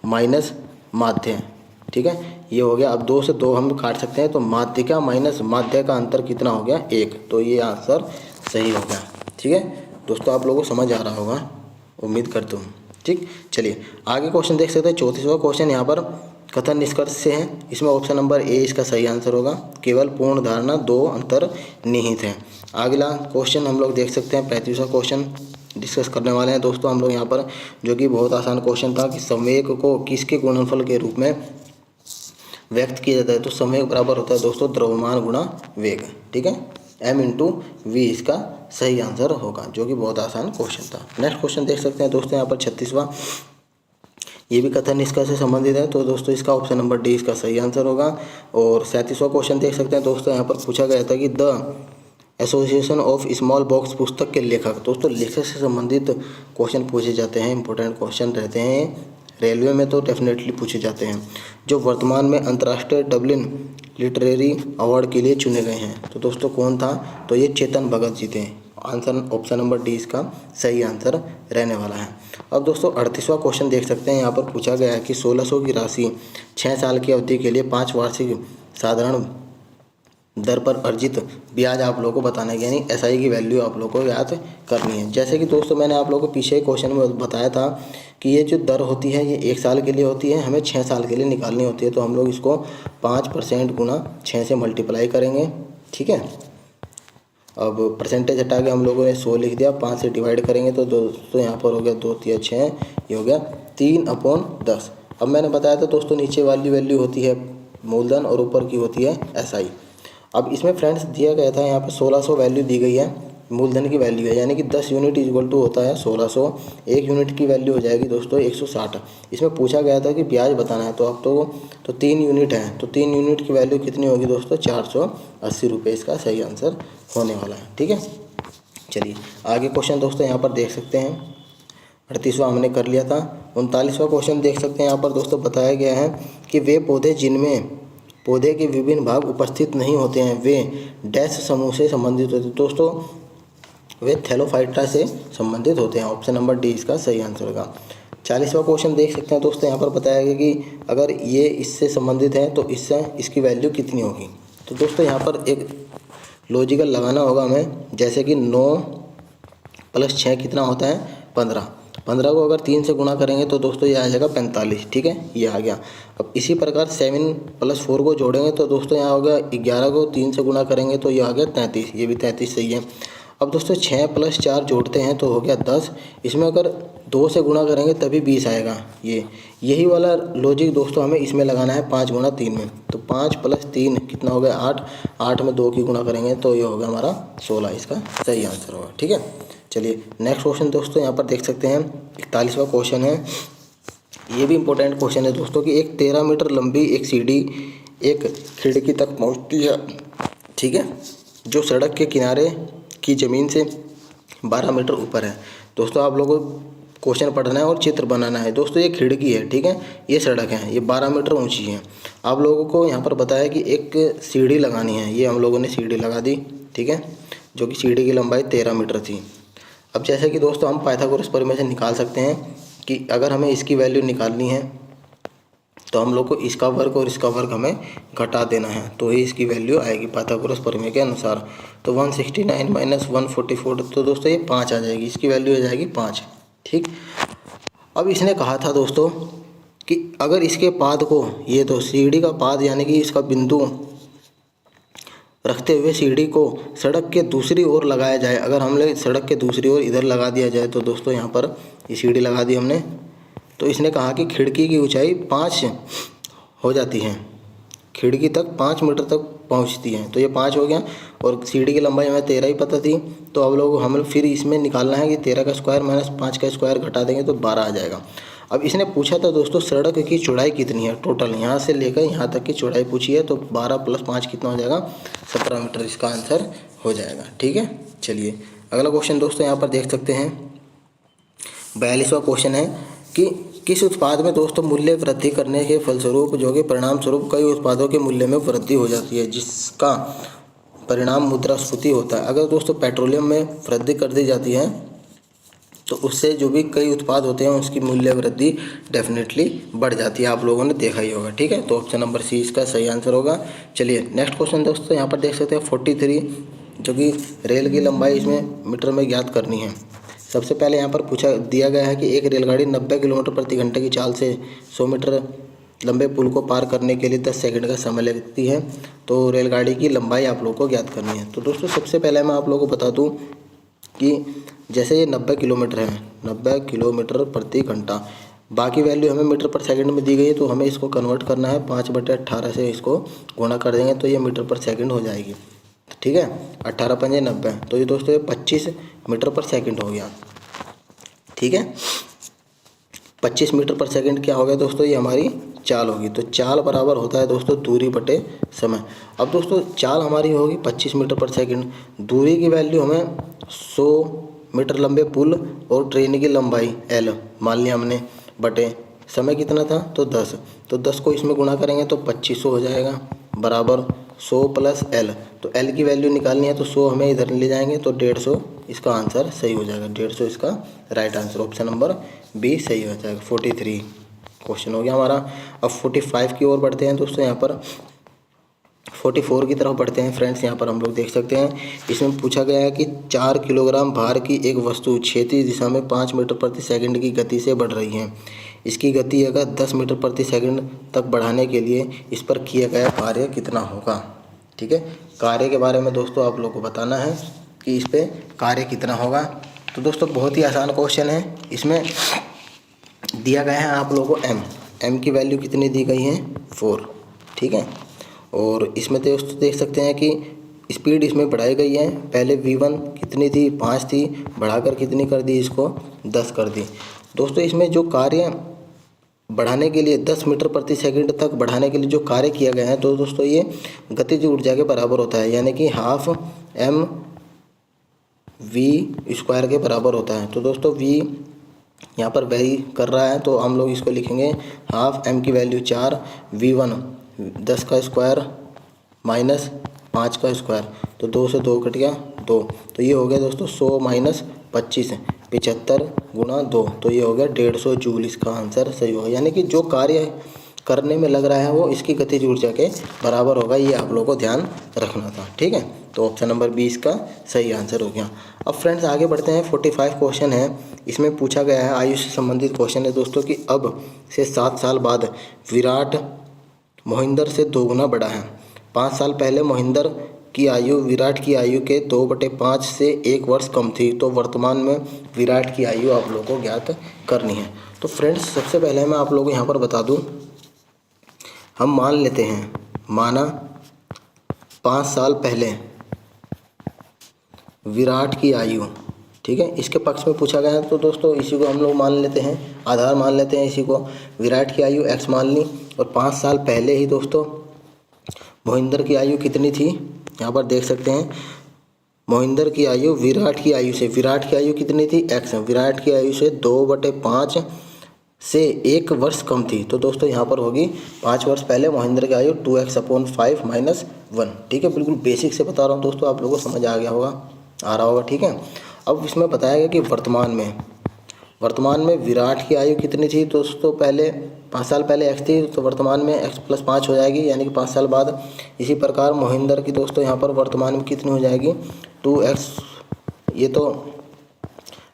माइनस माध्य, ठीक है, ये हो गया। अब 2 से 2 हम काट सकते हैं, तो माध्यिका माइनस माध्य का अंतर कितना हो गया, 1। तो ये आंसर सही हो गया, ठीक है दोस्तों। आप लोगों को समझ आ रहा होगा, उम्मीद करता हूँ, ठीक। चलिए आगे क्वेश्चन देख सकते हैं। 34वां क्वेश्चन यहाँ पर कथन निष्कर्ष से है, इसमें ऑप्शन नंबर ए इसका सही आंसर होगा। केवल पूर्ण धारणा 2 अंतर निहित है। अगला क्वेश्चन हम लोग देख सकते हैं, 35वां क्वेश्चन डिस्कस करने वाले हैं दोस्तों हम लोग यहाँ पर, जो कि बहुत आसान क्वेश्चन था कि संवेग को किसके गुणनफल के रूप में व्यक्त किया जाता है। तो संवेग बराबर होता है दोस्तों द्रव्यमान गुणा वेग, ठीक है, m/v इसका सही आंसर होगा, जो कि बहुत आसान क्वेश्चन था। नेक्स्ट क्वेश्चन देख सकते हैं दोस्तों यहाँ पर 36वां, ये भी कथन निष्कर्ष से संबंधित है, तो दोस्तों इसका ऑप्शन नंबर डी इसका सही आंसर होगा। और 37वां क्वेश्चन देख सकते हैं दोस्तों, यहाँ पर पूछा गया था कि the association of small box पुस्तक के लेखक। दोस्तों लेखक से संबंधित क्वेश्चन पूछे जाते हैं, इंपॉर्टेंट क्वेश्चन रहते हैं, रेलवे में तो डेफिनेटली पूछे जाते हैं, जो वर्तमान में अंतर्राष्ट्रीय डबलिन लिटरेरी अवार्ड के लिए चुने गए हैं। तो दोस्तों कौन था, तो ये चेतन भगत जी थे। आंसर ऑप्शन नंबर डी इसका सही आंसर रहने वाला है। अब दोस्तों 38वां क्वेश्चन देख सकते हैं, यहाँ पर पूछा गया है कि 1600 की राशि 6 साल की अवधि के लिए 5 वार्षिक साधारण दर पर अर्जित ब्याज आप लोगों को बताना है, यानी एसआई की वैल्यू आप लोगों को याद करनी है। जैसे कि दोस्तों मैंने आप लोगों को पीछे क्वेश्चन में बताया था कि ये जो दर होती है ये 1 साल के लिए होती है, हमें 6 साल के लिए निकालनी होती है। तो हम लोग इसको 5% गुना 6 से मल्टीप्लाई करेंगे, ठीक है। अब परसेंटेज हटा के हम लोगों ने 100 लिख दिया, 5 से डिवाइड करेंगे तो दोस्तों यहाँ पर हो गया 2 3 6, ये हो गया 3/10। अब मैंने बताया था दोस्तों नीचे वाली वैल्यू होती है मूलधन और ऊपर की होती है SI। अब इसमें फ्रेंड्स दिया गया था यहाँ पर 1600 वैल्यू दी गई है, मूलधन की वैल्यू है, यानी कि 10 यूनिट इक्वल टू होता है 1600। 1 यूनिट की वैल्यू हो जाएगी दोस्तों 160। इसमें पूछा गया था कि ब्याज बताना है, तो अब तो 3 यूनिट है, तो 3 यूनिट की वैल्यू कितनी होगी दोस्तों 480 रुपये इसका सही आंसर होने वाला है। ठीक है, चलिए आगे क्वेश्चन दोस्तों यहाँ पर देख सकते हैं। 38वां हमने कर लिया था। 39वां क्वेश्चन देख सकते हैं यहाँ पर दोस्तों बताया गया है कि वे पौधे जिनमें पौधे के विभिन्न भाग उपस्थित नहीं होते हैं वे डैश समूह से संबंधित होते हैं। दोस्तों वे थैलोफाइटा से संबंधित होते हैं। ऑप्शन नंबर डी इसका सही आंसर होगा। 40वां क्वेश्चन देख सकते हैं दोस्तों, यहाँ पर बताया गया कि अगर ये इससे संबंधित है तो इससे इसकी वैल्यू कितनी होगी। तो दोस्तों यहाँ पर एक लॉजिकल लगाना होगा हमें, जैसे कि 9 + 6 कितना होता है 15। 15 को अगर 3 से गुणा करेंगे तो दोस्तों ये आ जाएगा 45। ठीक है, ये आ गया। अब इसी प्रकार 7 + 4 को जोड़ेंगे तो दोस्तों यहाँ होगा 11 को 3 से गुणा करेंगे तो ये आ गया 33। ये भी 33 सही है। अब दोस्तों 6 + 4 जोड़ते हैं तो हो गया 10। इसमें अगर 2 से गुणा करेंगे तभी 20 आएगा। यही वाला लॉजिक दोस्तों हमें इसमें लगाना है 5 × 3 में। तो 5 + 3 कितना हो गया 8। 8 में 2 की गुणा करेंगे तो ये होगा हमारा 16। इसका सही आंसर होगा। ठीक है, चलिए नेक्स्ट क्वेश्चन दोस्तों यहाँ पर देख सकते हैं। 41वां क्वेश्चन है, ये भी इम्पोर्टेंट क्वेश्चन है दोस्तों कि एक 13 मीटर लंबी एक सीढ़ी एक खिड़की तक पहुँचती है। ठीक है, जो सड़क के किनारे की ज़मीन से 12 मीटर ऊपर है। दोस्तों आप लोगों को क्वेश्चन पढ़ना है और चित्र बनाना है। दोस्तों ये खिड़की है, ठीक है, ये सड़क है, ये 12 मीटर ऊंची है। आप लोगों को यहाँ पर बताया कि एक सीढ़ी लगानी है, ये हम लोगों ने सीढ़ी लगा दी। ठीक है, जो कि सीढ़ी की लंबाई 13 मीटर थी। अब जैसे कि दोस्तों हम पाइथागोरस प्रमेय से निकाल सकते हैं कि अगर हमें इसकी वैल्यू निकालनी है तो हम लोग को इसका वर्ग और इसका वर्ग हमें घटा देना है, तो ही इसकी वैल्यू आएगी पाइथागोरस प्रमेय के अनुसार। तो 169 - 144, तो दोस्तों ये 5 आ जाएगी, इसकी वैल्यू आ जाएगी 5। ठीक, अब इसने कहा था दोस्तों कि अगर इसके पाद को, ये तो सीढ़ी का पाद यानी कि इसका बिंदु रखते हुए सीढ़ी को सड़क के दूसरी ओर लगाया जाए। अगर हमने सड़क के दूसरी ओर इधर लगा दिया जाए तो दोस्तों यहाँ पर ये सीढ़ी लगा दी हमने, तो इसने कहा कि खिड़की की ऊंचाई 5 हो जाती है, खिड़की तक 5 मीटर तक पहुंचती है। तो ये 5 हो गया और सीढ़ी की लंबाई हमें 13 ही पता थी। तो अब लोग हम फिर इसमें निकालना है कि 13 का स्क्वायर माइनस 5 का स्क्वायर घटा देंगे तो 12 आ जाएगा। अब इसने पूछा था दोस्तों सड़क की चौड़ाई कितनी है, टोटल यहाँ से लेकर यहाँ तक की चौड़ाई पूछी है। तो 12 + 5 कितना हो जाएगा 17 मीटर इसका आंसर हो जाएगा। ठीक है, चलिए अगला क्वेश्चन दोस्तों यहाँ पर देख सकते हैं। 42वां क्वेश्चन है कि किस उत्पाद में दोस्तों मूल्य वृद्धि करने के फलस्वरूप जो कि परिणाम स्वरूप कई उत्पादों के मूल्य में वृद्धि हो जाती है, जिसका परिणाम मुद्रास्फीति होता है। अगर दोस्तों पेट्रोलियम में वृद्धि कर दी जाती है तो उससे जो भी कई उत्पाद होते हैं उसकी मूल्य वृद्धि डेफिनेटली बढ़ जाती है, आप लोगों ने देखा ही होगा। ठीक है, तो ऑप्शन नंबर सी इसका सही आंसर होगा। चलिए नेक्स्ट क्वेश्चन दोस्तों यहाँ पर देख सकते हैं 43, जो कि रेल की लंबाई इसमें मीटर में ज्ञात करनी है। सबसे पहले यहाँ पर पूछा दिया गया है कि एक रेलगाड़ी 90 किलोमीटर प्रति घंटे की चाल से 100 मीटर लंबे पुल को पार करने के लिए 10 सेकंड का समय लगती है। तो रेलगाड़ी की लंबाई आप लोगों को ज्ञात करनी है। तो दोस्तों सबसे पहले मैं आप लोगों को बता दूं कि जैसे ये 90 किलोमीटर है, 90 किलोमीटर प्रति घंटा, बाकी वैल्यू हमें मीटर पर सेकंड में दी गई है, तो हमें इसको कन्वर्ट करना है 5/18 से इसको गुणा कर देंगे तो ये मीटर पर सेकंड हो जाएगी। ठीक है, 18 × 5 = 90, तो ये दोस्तों ये 25 मीटर पर सेकंड हो गया। ठीक है, 25 मीटर पर सेकंड क्या हो गया दोस्तों, ये हमारी चाल होगी। तो चाल बराबर होता है दोस्तों दूरी बटे समय। अब दोस्तों चाल हमारी होगी 25 मीटर पर सेकंड, दूरी की वैल्यू हमें 100 मीटर लंबे पुल और ट्रेन की लंबाई L मान लिया हमने, बटे समय कितना था तो 10। तो 10 को इसमें गुणा करेंगे तो 2500 हो जाएगा, बराबर 100 + L। तो L की वैल्यू निकालनी है तो 100 हमें इधर ले जाएंगे तो 150 इसका आंसर सही हो जाएगा। 150 इसका right answer, option number B सही हो जाएगा। 43 क्वेश्चन हो गया हमारा। अब 45 की ओर बढ़ते हैं दोस्तों, यहाँ पर 44 की तरफ बढ़ते हैं फ्रेंड्स। यहाँ पर हम लोग देख सकते हैं, इसमें पूछा गया है कि 4 किलोग्राम भार की एक वस्तु क्षैतिज दिशा में 5 मीटर प्रति सेकंड की गति से बढ़ रही है। इसकी गति अगर 10 मीटर प्रति सेकंड तक बढ़ाने के लिए इस पर किया गया कार्य कितना होगा। ठीक है, कार्य के बारे में दोस्तों आप लोग को बताना है कि इस पर कार्य कितना होगा। तो दोस्तों बहुत ही आसान क्वेश्चन है, इसमें दिया गया है आप लोगों को m की वैल्यू कितनी दी गई है 4। ठीक है। और इसमें दोस्तों देख सकते हैं कि स्पीड इसमें बढ़ाई गई है। पहले v1 कितनी थी, 5 थी, बढ़ाकर कितनी कर दी, इसको 10 कर दी। दोस्तों इसमें जो कार्य बढ़ाने के लिए 10 मीटर प्रति सेकंड तक बढ़ाने के लिए जो कार्य किया गया है, तो दोस्तों ये गतिज ऊर्जा के बराबर होता है, यानी कि हाफ m v स्क्वायर के बराबर होता है। तो दोस्तों v यहाँ पर वेरी कर रहा है, तो हम लोग इसको लिखेंगे हाफ m की वैल्यू 4, v1 10 का स्क्वायर माइनस 5 का स्क्वायर, तो 2 से 2 कट गया 2, तो ये हो गया दोस्तों 100 माइनस 25 75 गुणा 2, तो ये हो गया 150 जूल। इसका आंसर सही होगा, यानी कि जो कार्य करने में लग रहा है वो इसकी गतिज ऊर्जा के बराबर होगा। ये आप लोगों को ध्यान रखना था, ठीक है। तो ऑप्शन नंबर 20 का सही आंसर हो गया। अब फ्रेंड्स आगे बढ़ते हैं। 45 क्वेश्चन है, इसमें पूछा गया है आयु से संबंधित क्वेश्चन है दोस्तों कि अब से 7 साल बाद विराट मोहिंदर से 2 गुना बड़ा है। 5 साल पहले मोहिंदर की आयु विराट की आयु के 2/5 से 1 वर्ष कम थी, तो वर्तमान में विराट की आयु आप लोगों को ज्ञात करनी है। तो फ्रेंड्स सबसे पहले मैं आप लोगों को यहाँ पर बता दूँ, हम मान लेते हैं, माना 5 साल पहले विराट की आयु, ठीक है, इसके पक्ष में पूछा गया है, तो दोस्तों इसी को हम लोग मान लेते हैं, आधार मान लेते हैं इसी को। विराट की आयु x मान ली, और 5 साल पहले ही दोस्तों मोहिंदर की आयु कितनी थी, यहाँ पर देख सकते हैं। मोहिंदर की आयु विराट की आयु से, विराट की आयु कितनी थी x, विराट की आयु से 2/5 से 1 वर्ष कम थी, तो दोस्तों यहाँ पर होगी 5 वर्ष पहले मोहिंदर की आयु 2x/5 माइनस 1, ठीक है। बिल्कुल बेसिक से बता रहा हूँ दोस्तों, आप लोगों को समझ आ गया होगा, आ रहा होगा, ठीक है। अब इसमें बताया गया कि वर्तमान में विराट की आयु कितनी थी दोस्तों, पहले 5 साल पहले x थी, तो वर्तमान में x+5 हो जाएगी, यानी कि 5 साल बाद। इसी प्रकार मोहिंदर की दोस्तों यहाँ पर वर्तमान में कितनी हो जाएगी 2x, ये तो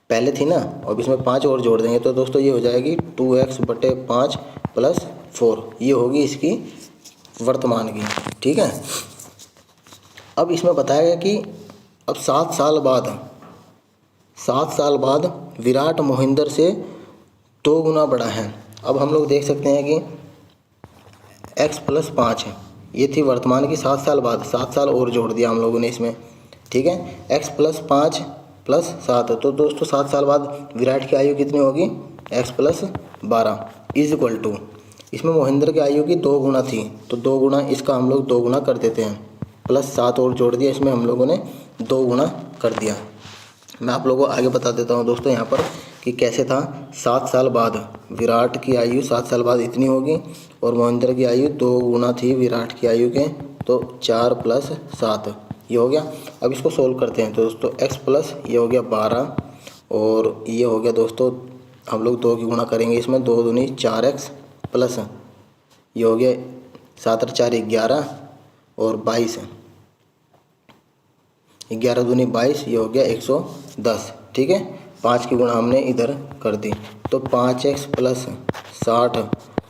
पहले थी ना, और इसमें 5 और जोड़ देंगे, तो दोस्तों ये हो जाएगी 2x/5 + 4, ये होगी इसकी वर्तमान की, ठीक है। अब इसमें बताया गया कि अब 7 साल बाद विराट मोहिंदर से 2 गुना बड़ा है। अब हम लोग देख सकते हैं कि x+5 है, ये थी वर्तमान की 7 साल बाद, 7 साल और जोड़ दिया हम लोगों ने इसमें, ठीक है। x+5 + 7, तो दोस्तों 7 साल बाद विराट की आयु कितनी होगी x+12 = इसमें मोहिंदर की आयु की 2 गुना थी, तो 2 गुना इसका हम लोग 2 गुना कर देते हैं, +7 और जोड़ दिया, इसमें हम लोगों ने 2 गुना कर दिया। मैं आप लोगों को आगे बता देता हूँ दोस्तों यहाँ पर कि कैसे था। 7 साल बाद विराट की आयु 7 साल बाद इतनी होगी, और मोहिंदर की आयु 2 गुना थी विराट की आयु के, तो 4 + 7 ये हो गया। अब इसको सोल्व करते हैं, तो दोस्तों x+ ये हो गया 12, और ये हो गया दोस्तों, हम लोग 2 की गुणा करेंगे इसमें, 2 दूनी 4x प्लस ये हो गया 7 और 4 11, और 22, 11 दूनी 22, ये हो गया 110, ठीक है। 5 की गुणा हमने इधर कर दी, तो 5x + 60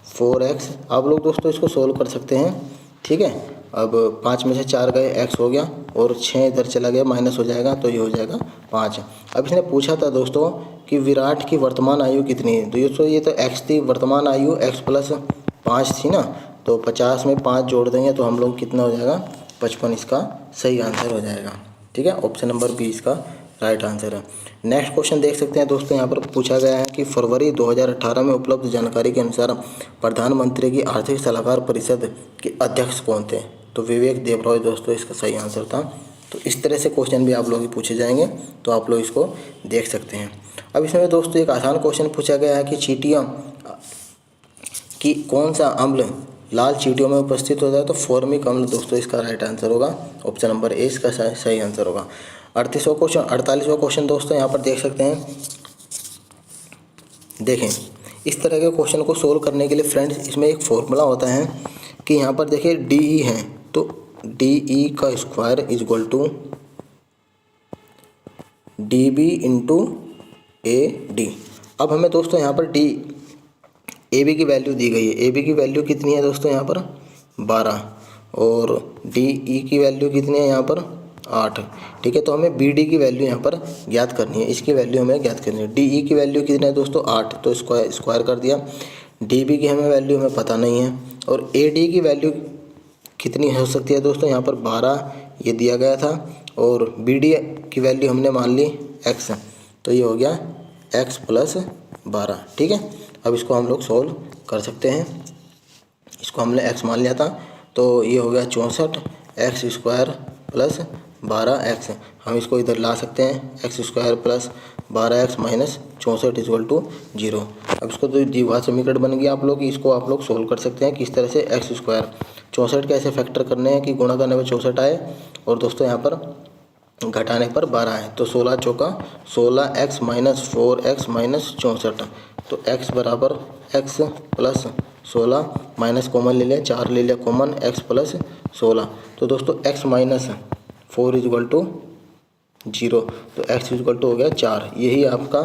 4x। आप लोग दोस्तों इसको सोल्व कर सकते हैं, ठीक है। अब 5 में से 4 गए, x हो गया, और 6 इधर चला गया, माइनस हो जाएगा, तो ये हो जाएगा 5। अब इसने पूछा था दोस्तों कि विराट की वर्तमान आयु कितनी है, तो दोस्तों ये तो x थी, वर्तमान आयु x+5 थी ना, तो 50 में 5 जोड़ देंगे, तो हम लोग कितना हो जाएगा 55, इसका सही आंसर हो जाएगा, ठीक है। ऑप्शन नंबर 20 का राइट आंसर है। नेक्स्ट क्वेश्चन देख सकते हैं दोस्तों, यहाँ पर पूछा गया है कि फरवरी 2018 में उपलब्ध जानकारी के अनुसार प्रधानमंत्री की आर्थिक सलाहकार परिषद के अध्यक्ष कौन थे, तो विवेक देबरॉय दोस्तों इसका सही आंसर था। तो इस तरह से क्वेश्चन भी आप लोग पूछे जाएंगे, तो आप लोग इसको देख सकते हैं। अब इसमें दोस्तों एक आसान क्वेश्चन पूछा गया है कि चींटियों की कौन सा अम्ल लाल चींटियों में उपस्थित होता है, तो फॉर्मिक अम्ल दोस्तों इसका राइट आंसर होगा, ऑप्शन नंबर ए इसका सही आंसर होगा। 48वां क्वेश्चन दोस्तों यहाँ पर देख सकते हैं। देखें, इस तरह के क्वेश्चन को सोल्व करने के लिए फ्रेंड्स इसमें एक फॉर्मूला होता है कि यहाँ पर देखिए DE है, तो DE का स्क्वायर = DB × AD। अब हमें दोस्तों यहाँ पर AB की वैल्यू दी गई है, AB की वैल्यू कितनी है दोस्तों यहाँ पर 12, और DE की वैल्यू कितनी है यहाँ पर 8, ठीक है। तो हमें BD की वैल्यू यहाँ पर ज्ञात करनी है, इसकी वैल्यू हमें ज्ञात करनी है। DE की वैल्यू कितनी है दोस्तों 8, तो स्क्वायर कर दिया। DB की वैल्यू हमें पता नहीं है, और AD की वैल्यू कितनी हो सकती है दोस्तों, यहाँ पर 12 ये दिया गया था और बी डी की वैल्यू हमने मान ली x, तो ये हो गया x + 12। ठीक है, अब इसको हम लोग सोल्व कर सकते हैं। इसको हमने x मान लिया था तो ये हो गया 64 x² + 12x। हम इसको इधर ला सकते हैं, x² + 12x - 64 = 0। अब इसको तो द्विघात समीकरण बन गया आप लोग, इसको आप लोग सोल्व कर सकते हैं किस तरह से। x² 64 कैसे फैक्टर करने हैं कि गुणा करने में 64 आए और दोस्तों यहाँ पर घटाने पर 12 है, तो 16 चौका 16x - 4x - 64, तो x बराबर x + 16 माइनस कॉमन ले लिया, 4 ले लिया कॉमन, x + 16, तो दोस्तों x - 4 = 0, तो x = हो गया 4। यही आपका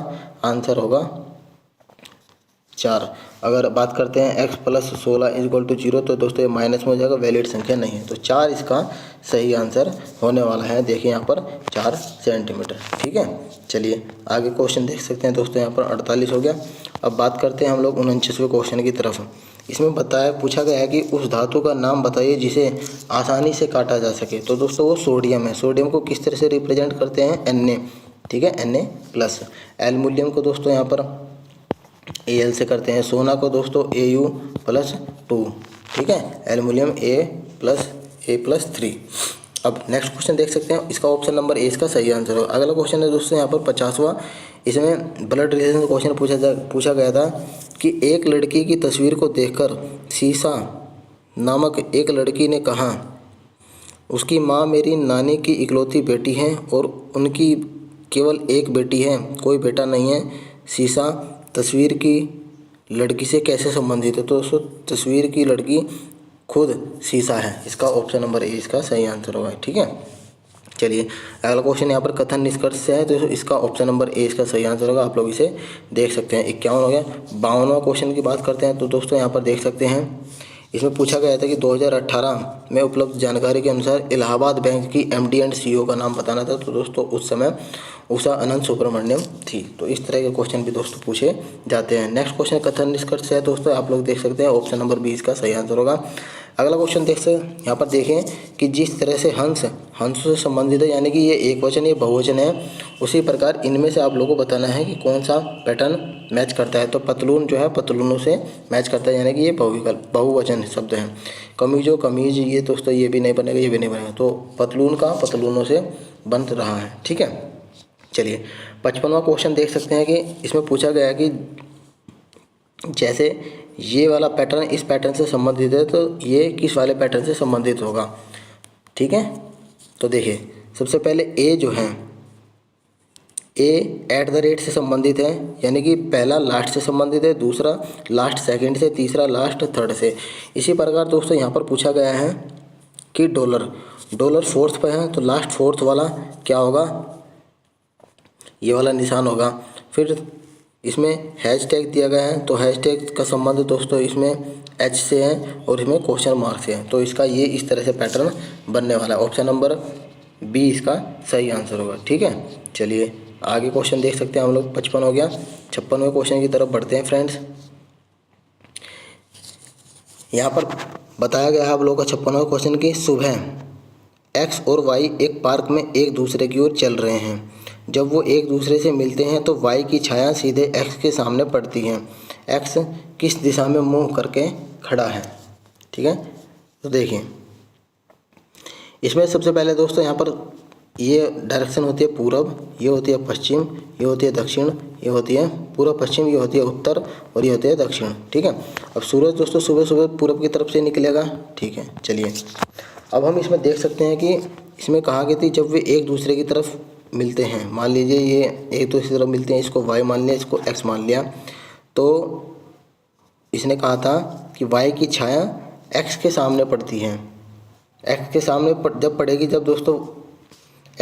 आंसर होगा 4। अगर बात करते हैं x + 16 = 0, तो दोस्तों ये माइनस में हो जाएगा, वैलिड संख्या नहीं है, तो 4 इसका सही आंसर होने वाला है। देखिए यहाँ पर 4 सेंटीमीटर। ठीक है, चलिए आगे क्वेश्चन देख सकते हैं दोस्तों। यहाँ पर 48 हो गया। अब बात करते हैं हम लोग 49वें क्वेश्चन की तरफ। इसमें पूछा गया है कि उस धातु का नाम बताइए जिसे आसानी से काटा जा सके। तो दोस्तों वो सोडियम है। सोडियम को किस तरह से रिप्रेजेंट करते हैं, Na। ठीक है, Na+। एल्युमिनियम को दोस्तों यहाँ पर Al से करते हैं। सोना को दोस्तों Au+2। ठीक है, एल्युमिनियम A+3। अब नेक्स्ट क्वेश्चन देख सकते हैं, इसका ऑप्शन नंबर ए इसका सही आंसर होगा। अगला क्वेश्चन है दोस्तों यहाँ पर 50वां। इसमें ब्लड रिलेशन क्वेश्चन पूछा गया था कि एक लड़की की तस्वीर को देखकर शीशा नामक एक लड़की ने कहा, उसकी माँ मेरी नानी की इकलौती बेटी है और उनकी केवल एक बेटी है, कोई बेटा नहीं है। शीशा तस्वीर की लड़की से कैसे संबंधित है? तो दोस्तों तस्वीर की लड़की खुद शीशा है। इसका ऑप्शन नंबर ए इसका सही आंसर होगा। ठीक है, चलिए अगला क्वेश्चन यहाँ पर कथन निष्कर्ष से है, तो इसका ऑप्शन नंबर ए इसका सही आंसर होगा। आप लोग इसे देख सकते हैं। 51 हो गया। 52वां क्वेश्चन की बात करते हैं, तो दोस्तों यहाँ पर देख सकते हैं, इसमें पूछा गया था कि 2018 में उपलब्ध जानकारी के अनुसार इलाहाबाद बैंक की MD एंड CEO का नाम बताना था। तो दोस्तों उस समय उषा अनंत सुब्रमण्यम थी। तो इस तरह के क्वेश्चन भी दोस्तों पूछे जाते हैं। नेक्स्ट क्वेश्चन कथन निष्कर्ष है दोस्तों, आप लोग देख सकते हैं, ऑप्शन नंबर 20 का सही आंसर होगा। अगला क्वेश्चन देख सकते हैं, यहाँ पर देखें कि जिस तरह से हंसों से संबंधित है, यानी कि ये एक वचन ये बहुवचन है, उसी प्रकार इनमें से आप लोगों को बताना है कि कौन सा पैटर्न मैच करता है। तो पतलून जो है पतलूनों से मैच करता है, यानी कि ये बहुवचन शब्द है। कमीजो कमीज, ये दोस्तों ये भी नहीं बनेगा, ये भी नहीं बनेगा, तो पतलून का पतलूनों से बन रहा है। ठीक है, चलिए 55वां क्वेश्चन देख सकते हैं कि इसमें पूछा गया कि जैसे ये वाला पैटर्न इस पैटर्न से संबंधित है, तो ये किस वाले पैटर्न से संबंधित होगा। ठीक है, तो देखिए सबसे पहले ए जो है, A@ से संबंधित है, यानी कि पहला लास्ट से संबंधित है, दूसरा लास्ट सेकंड से, तीसरा लास्ट थर्ड से। इसी प्रकार दोस्तों यहाँ पर पूछा गया है कि डॉलर फोर्थ पे है, तो लास्ट फोर्थ वाला क्या होगा, ये वाला निशान होगा। फिर इसमें हैशटैग दिया गया है, तो हैशटैग का संबंध दोस्तों इसमें H से है और इसमें क्वेश्चन मार्क से है, तो इसका ये इस तरह से पैटर्न बनने वाला है। ऑप्शन नंबर बी इसका सही आंसर होगा। ठीक है, चलिए आगे क्वेश्चन देख सकते हैं हम लोग। 55 हो गया। 56वें क्वेश्चन की तरफ बढ़ते हैं फ्रेंड्स। यहाँ पर बताया गया है आप लोगों का 56वां क्वेश्चन की सुबह X और Y एक पार्क में एक दूसरे की ओर चल रहे हैं। जब वो एक दूसरे से मिलते हैं तो Y की छाया सीधे X के सामने पड़ती है। X किस दिशा में मुंह करके खड़ा है। ठीक है, तो देखिए इसमें सबसे पहले दोस्तों यहाँ पर ये डायरेक्शन होती है पूरब, ये होती है पश्चिम, ये होती है दक्षिण, ये होती है पूर्व पश्चिम, ये होती है उत्तर और ये होती है दक्षिण। ठीक है, अब सूरज दोस्तों सुबह सुबह पूरब की तरफ से निकलेगा। ठीक है, चलिए अब हम इसमें देख सकते हैं कि इसमें कहा गया थी जब वे एक दूसरे की तरफ मिलते हैं, मान लीजिए ये एक दूसरे की तरफ मिलते हैं, इसको Y मान लिया, इसको X मान लिया, तो इसने कहा था कि Y की छाया X के सामने पड़ती है। X के सामने जब पड़ेगी, जब दोस्तों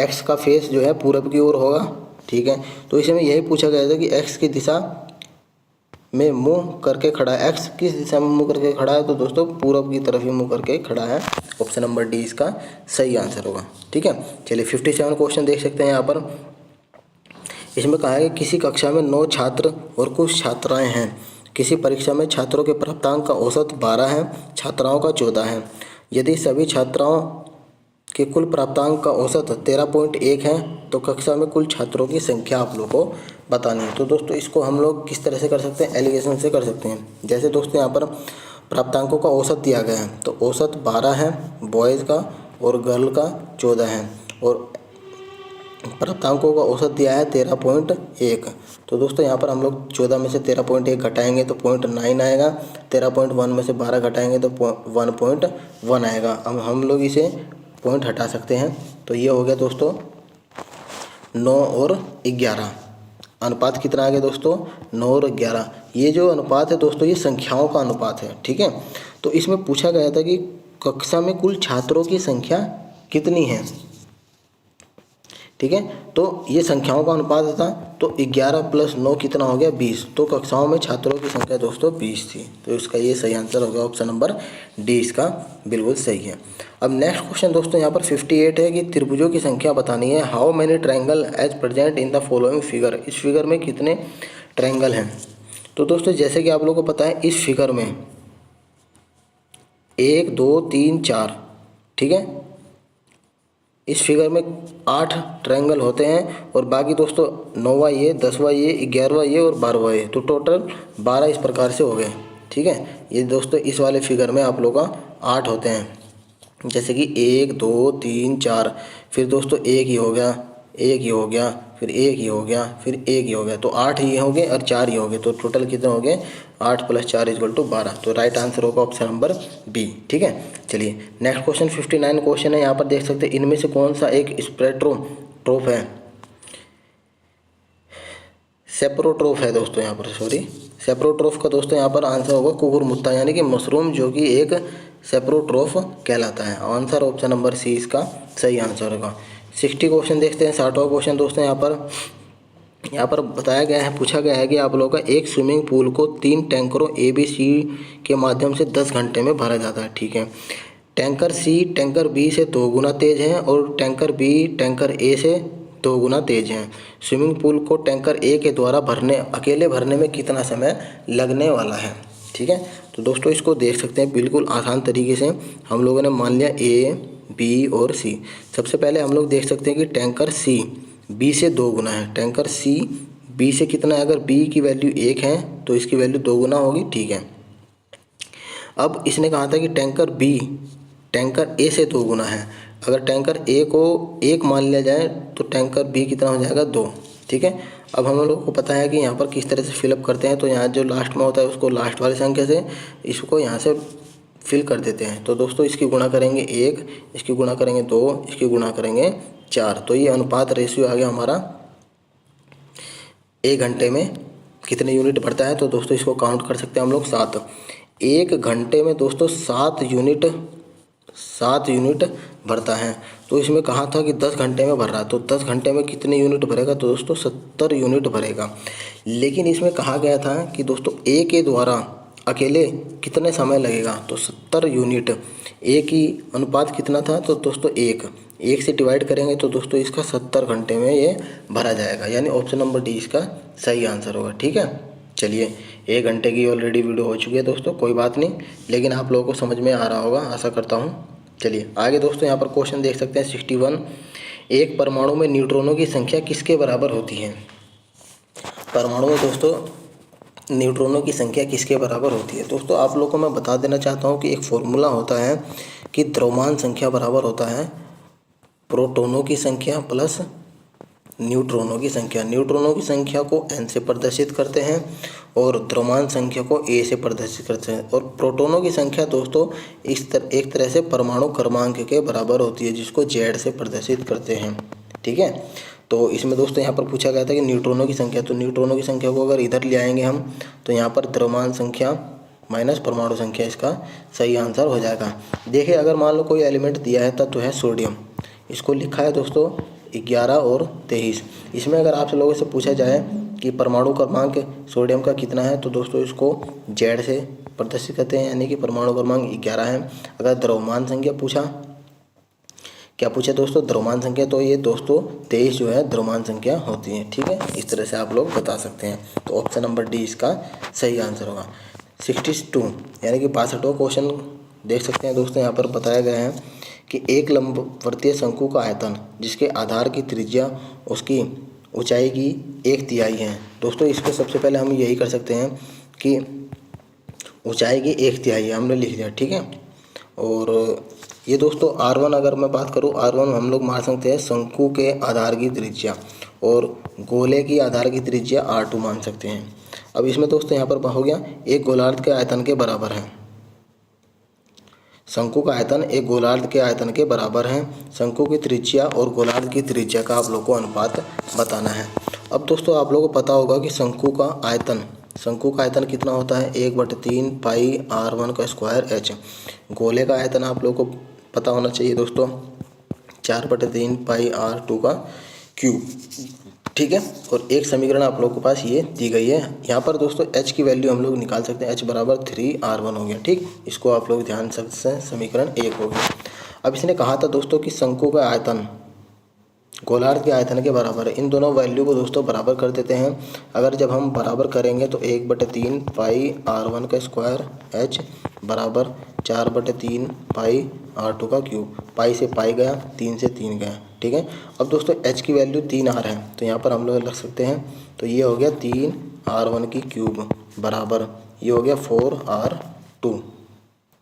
X का फेस जो है पूरब की ओर होगा। ठीक है, तो इसमें यही पूछा गया था कि X की दिशा में मुंह करके खड़ा है। X किस दिशा में मुंह करके खड़ा है, तो दोस्तों पूरब की तरफ ही मुंह करके खड़ा है। ऑप्शन नंबर डी इसका सही आंसर होगा। ठीक है, चलिए 57 क्वेश्चन देख सकते हैं यहाँ पर। इसमें कहा है कि किसी कक्षा में 9 छात्र और कुछ छात्राएं हैं। किसी परीक्षा में छात्रों के प्राप्तांक का औसत 12 है, छात्राओं का 14 है। यदि सभी छात्राओं के कुल प्राप्तांक का औसत 13.1 है तो कक्षा में कुल छात्रों की संख्या आप लोगों को बतानी है। तो दोस्तों इसको हम लोग किस तरह से कर सकते हैं, एलिगेशन से कर सकते हैं। जैसे दोस्तों यहाँ पर प्राप्तांकों का औसत दिया गया है, तो औसत 12 है बॉयज़ का और गर्ल का 14 है, और प्राप्तांकों का औसत दिया है 13.1। तो दोस्तों यहाँ पर हम लोग 14 में से 13.1 घटाएंगे तो 0.9 आएगा, 13.1 में से 12 घटाएंगे तो 1.1 आएगा। अब हम लोग इसे पॉइंट हटा सकते हैं, तो ये हो गया दोस्तों 9 और 11। अनुपात कितना आ गया दोस्तों, 9 और 11। ये जो अनुपात है दोस्तों ये संख्याओं का अनुपात है, ठीक है। तो इसमें पूछा गया था कि कक्षा में कुल छात्रों की संख्या कितनी है, ठीक है। तो ये संख्याओं का अनुपात था, तो 11 + 9 कितना हो गया, 20। तो कक्षाओं में छात्रों की संख्या दोस्तों 20 थी। तो इसका ये सही आंसर हो गया, ऑप्शन नंबर डी इसका बिल्कुल सही है। अब नेक्स्ट क्वेश्चन दोस्तों यहाँ पर 58 है कि त्रिभुजों की संख्या बतानी है। How many triangle are present in the following figure. इस फिगर में कितने ट्रायंगल हैं। तो दोस्तों जैसे कि आप लोगों को पता है इस फिगर में 1 2 3 4, ठीक है। इस फिगर में 8 ट्रायंगल होते हैं और बाकी दोस्तों 9वां ये, 10वां ये, 11वां ये और 12वां ये, तो टोटल 12 इस प्रकार से हो गए, ठीक है। ये दोस्तों इस वाले फिगर में आप लोगों का 8 होते हैं, जैसे कि 1 2 3 4, फिर दोस्तों एक ही हो गया, एक ही हो गया, फिर एक ही हो गया, फिर एक ही हो गया, तो 8 ही हो गए और 4 ही हो गए, तो टोटल कितने हो गए, 8 + 4 = 12। तो राइट आंसर होगा ऑप्शन नंबर बी, ठीक है। चलिए नेक्स्ट क्वेश्चन 59 क्वेश्चन है। यहाँ पर देख सकते हैं इनमें से कौन सा एक स्प्रेट्रोट्रोफ है, सेप्रोट्रोफ है दोस्तों, यहाँ पर सॉरी सेप्रोट्रोफ का दोस्तों यहाँ पर आंसर होगा कुकुरमुत्ता, यानी कि मशरूम, जो कि एक सेप्रोट्रोफ कहलाता है। आंसर ऑप्शन नंबर सी इसका सही आंसर होगा। 60 क्वेश्चन देखते हैं। 60वां क्वेश्चन दोस्तों यहाँ पर बताया गया है, पूछा गया है कि आप लोगों का एक स्विमिंग पूल को 3 टैंकरों ABC के माध्यम से 10 घंटे में भरा जाता है, ठीक है। टैंकर सी टैंकर बी से 2 गुना तेज है और टैंकर बी टैंकर ए से 2 गुना तेज है। स्विमिंग पूल को टैंकर ए के द्वारा अकेले भरने में कितना समय लगने वाला है, ठीक है। तो दोस्तों इसको देख सकते हैं बिल्कुल आसान तरीके से। हम लोगों ने मान लिया A B और C। सबसे पहले हम लोग देख सकते हैं कि टैंकर C B से 2 गुना है, टैंकर C B से कितना है, अगर B की वैल्यू 1 है तो इसकी वैल्यू 2 गुना होगी, ठीक है। अब इसने कहा था कि टैंकर B टैंकर A से 2 गुना है। अगर टैंकर A को 1 मान लिया जाए तो टैंकर B कितना हो जाएगा, 2, ठीक है। अब हम लोगों को पता है कि यहाँ पर किस तरह से फिलअप करते हैं, तो यहाँ जो लास्ट में होता है उसको लास्ट वाली संख्या से इसको यहाँ से फिल कर देते हैं। तो दोस्तों इसकी गुणा करेंगे 1, इसकी गुणा करेंगे 2, इसकी गुणा करेंगे 4, तो ये अनुपात रेशियो आ गया हमारा 1 घंटे में कितने यूनिट भरता है। तो दोस्तों इसको काउंट कर सकते हैं हम लोग 7। 1 घंटे में दोस्तों 7 यूनिट भरता है। तो इसमें कहा था कि 10 घंटे में भर रहा है, तो 10 घंटे में कितने यूनिट भरेगा, तो दोस्तों 70 यूनिट भरेगा। लेकिन इसमें कहा गया था कि दोस्तों ए के द्वारा अकेले कितने समय लगेगा, तो 70 यूनिट। ए की अनुपात कितना था, तो दोस्तों 1 से डिवाइड करेंगे तो दोस्तों इसका 70 घंटे में ये भरा जाएगा, यानी ऑप्शन नंबर डी इसका सही आंसर होगा, ठीक है। चलिए 1 घंटे की ऑलरेडी वीडियो हो चुकी है दोस्तों, कोई बात नहीं, लेकिन आप लोगों को समझ में आ रहा होगा, आशा करता हूँ। चलिए आगे दोस्तों यहाँ पर क्वेश्चन देख सकते हैं 61। एक परमाणु में न्यूट्रॉनों की संख्या किसके बराबर होती है। परमाणु में दोस्तों न्यूट्रॉनों की संख्या किसके बराबर होती है। दोस्तों आप लोगों को मैं बता देना चाहता हूँ कि एक फॉर्मूला होता है कि द्रव्यमान संख्या बराबर होता है प्रोटॉनों की संख्या प्लस न्यूट्रॉनों की संख्या। न्यूट्रॉनों की संख्या को n से प्रदर्शित करते हैं और द्रव्यमान संख्या को a से प्रदर्शित करते हैं। और प्रोटॉनों की संख्या दोस्तों एक तरह से परमाणु क्रमांक के बराबर होती है, जिसको z से प्रदर्शित करते हैं, ठीक है। तो इसमें दोस्तों यहाँ पर पूछा गया था कि न्यूट्रॉनों की संख्या, तो न्यूट्रॉनों की संख्या को अगर इधर ले आएंगे हम तो यहाँ पर द्रव्यमान संख्या माइनस परमाणु संख्या इसका सही आंसर हो जाएगा। देखिए अगर मान लो कोई एलिमेंट दिया है, तत्व है सोडियम, इसको लिखा है दोस्तों 11 और 23। इसमें अगर आप लोगों से पूछा जाए कि परमाणु क्रमांक सोडियम का कितना है, तो दोस्तों इसको Z से प्रदर्शित करते हैं, यानी कि परमाणु क्रमांक 11 है। अगर द्रव्यमान संख्या पूछा, क्या पूछा दोस्तों, द्रव्यमान संख्या, तो ये दोस्तों 23 जो है द्रव्यमान संख्या होती है, ठीक है। इस तरह से आप लोग बता सकते हैं। तो ऑप्शन नंबर डी इसका सही आंसर होगा। 62 यानी कि 62वां क्वेश्चन देख सकते हैं दोस्तों यहाँ पर बताया गया है कि एक लंबवर्तीय शंकु का आयतन जिसके आधार की त्रिज्या उसकी ऊंचाई की 1/3 है। दोस्तों इसको सबसे पहले हम यही कर सकते हैं कि ऊंचाई की 1/3 हमने लिख दिया, ठीक है। और ये दोस्तों R1 अगर मैं बात करूँ, R1 हम लोग मान सकते हैं शंकु के आधार की त्रिज्या और गोले की आधार की त्रिज्या R2 मान सकते हैं। अब इसमें दोस्तों यहाँ पर हो गया एक गोलार्ध के आयतन के बराबर है। शंकु का आयतन एक गोलार्ध के आयतन के बराबर है। शंकु की त्रिज्या और गोलार्ध की त्रिज्या का आप लोग को अनुपात बताना है। अब दोस्तों आप लोगों को पता होगा कि शंकु का आयतन कितना होता है, 1/3 पाई R1 का स्क्वायर H। गोले का आयतन आप लोगों को पता होना चाहिए दोस्तों, 4/3 पाई R2 का क्यूब, ठीक है। और एक समीकरण आप लोगों के पास ये दी गई है। यहाँ पर दोस्तों H की वैल्यू हम लोग निकाल सकते हैं, H बराबर 3R1 हो गया, ठीक। इसको आप लोग ध्यान से समीकरण 1 हो गया। अब इसने कहा था दोस्तों कि शंकु का आयतन गोलार्ध के आयतन के बराबर है। इन दोनों वैल्यू को दोस्तों बराबर कर देते हैं। अगर जब हम बराबर करेंगे तो 1/3 पाई R1 का स्क्वायर H बराबर 4/3 पाई R2 का क्यूब। पाई से पाई गया, 3 से 3 गया, ठीक है। अब दोस्तों H की वैल्यू 3R है तो यहाँ पर हम लोग रख सकते हैं। तो ये हो गया 3R1 की क्यूब बराबर ये हो गया 4R2,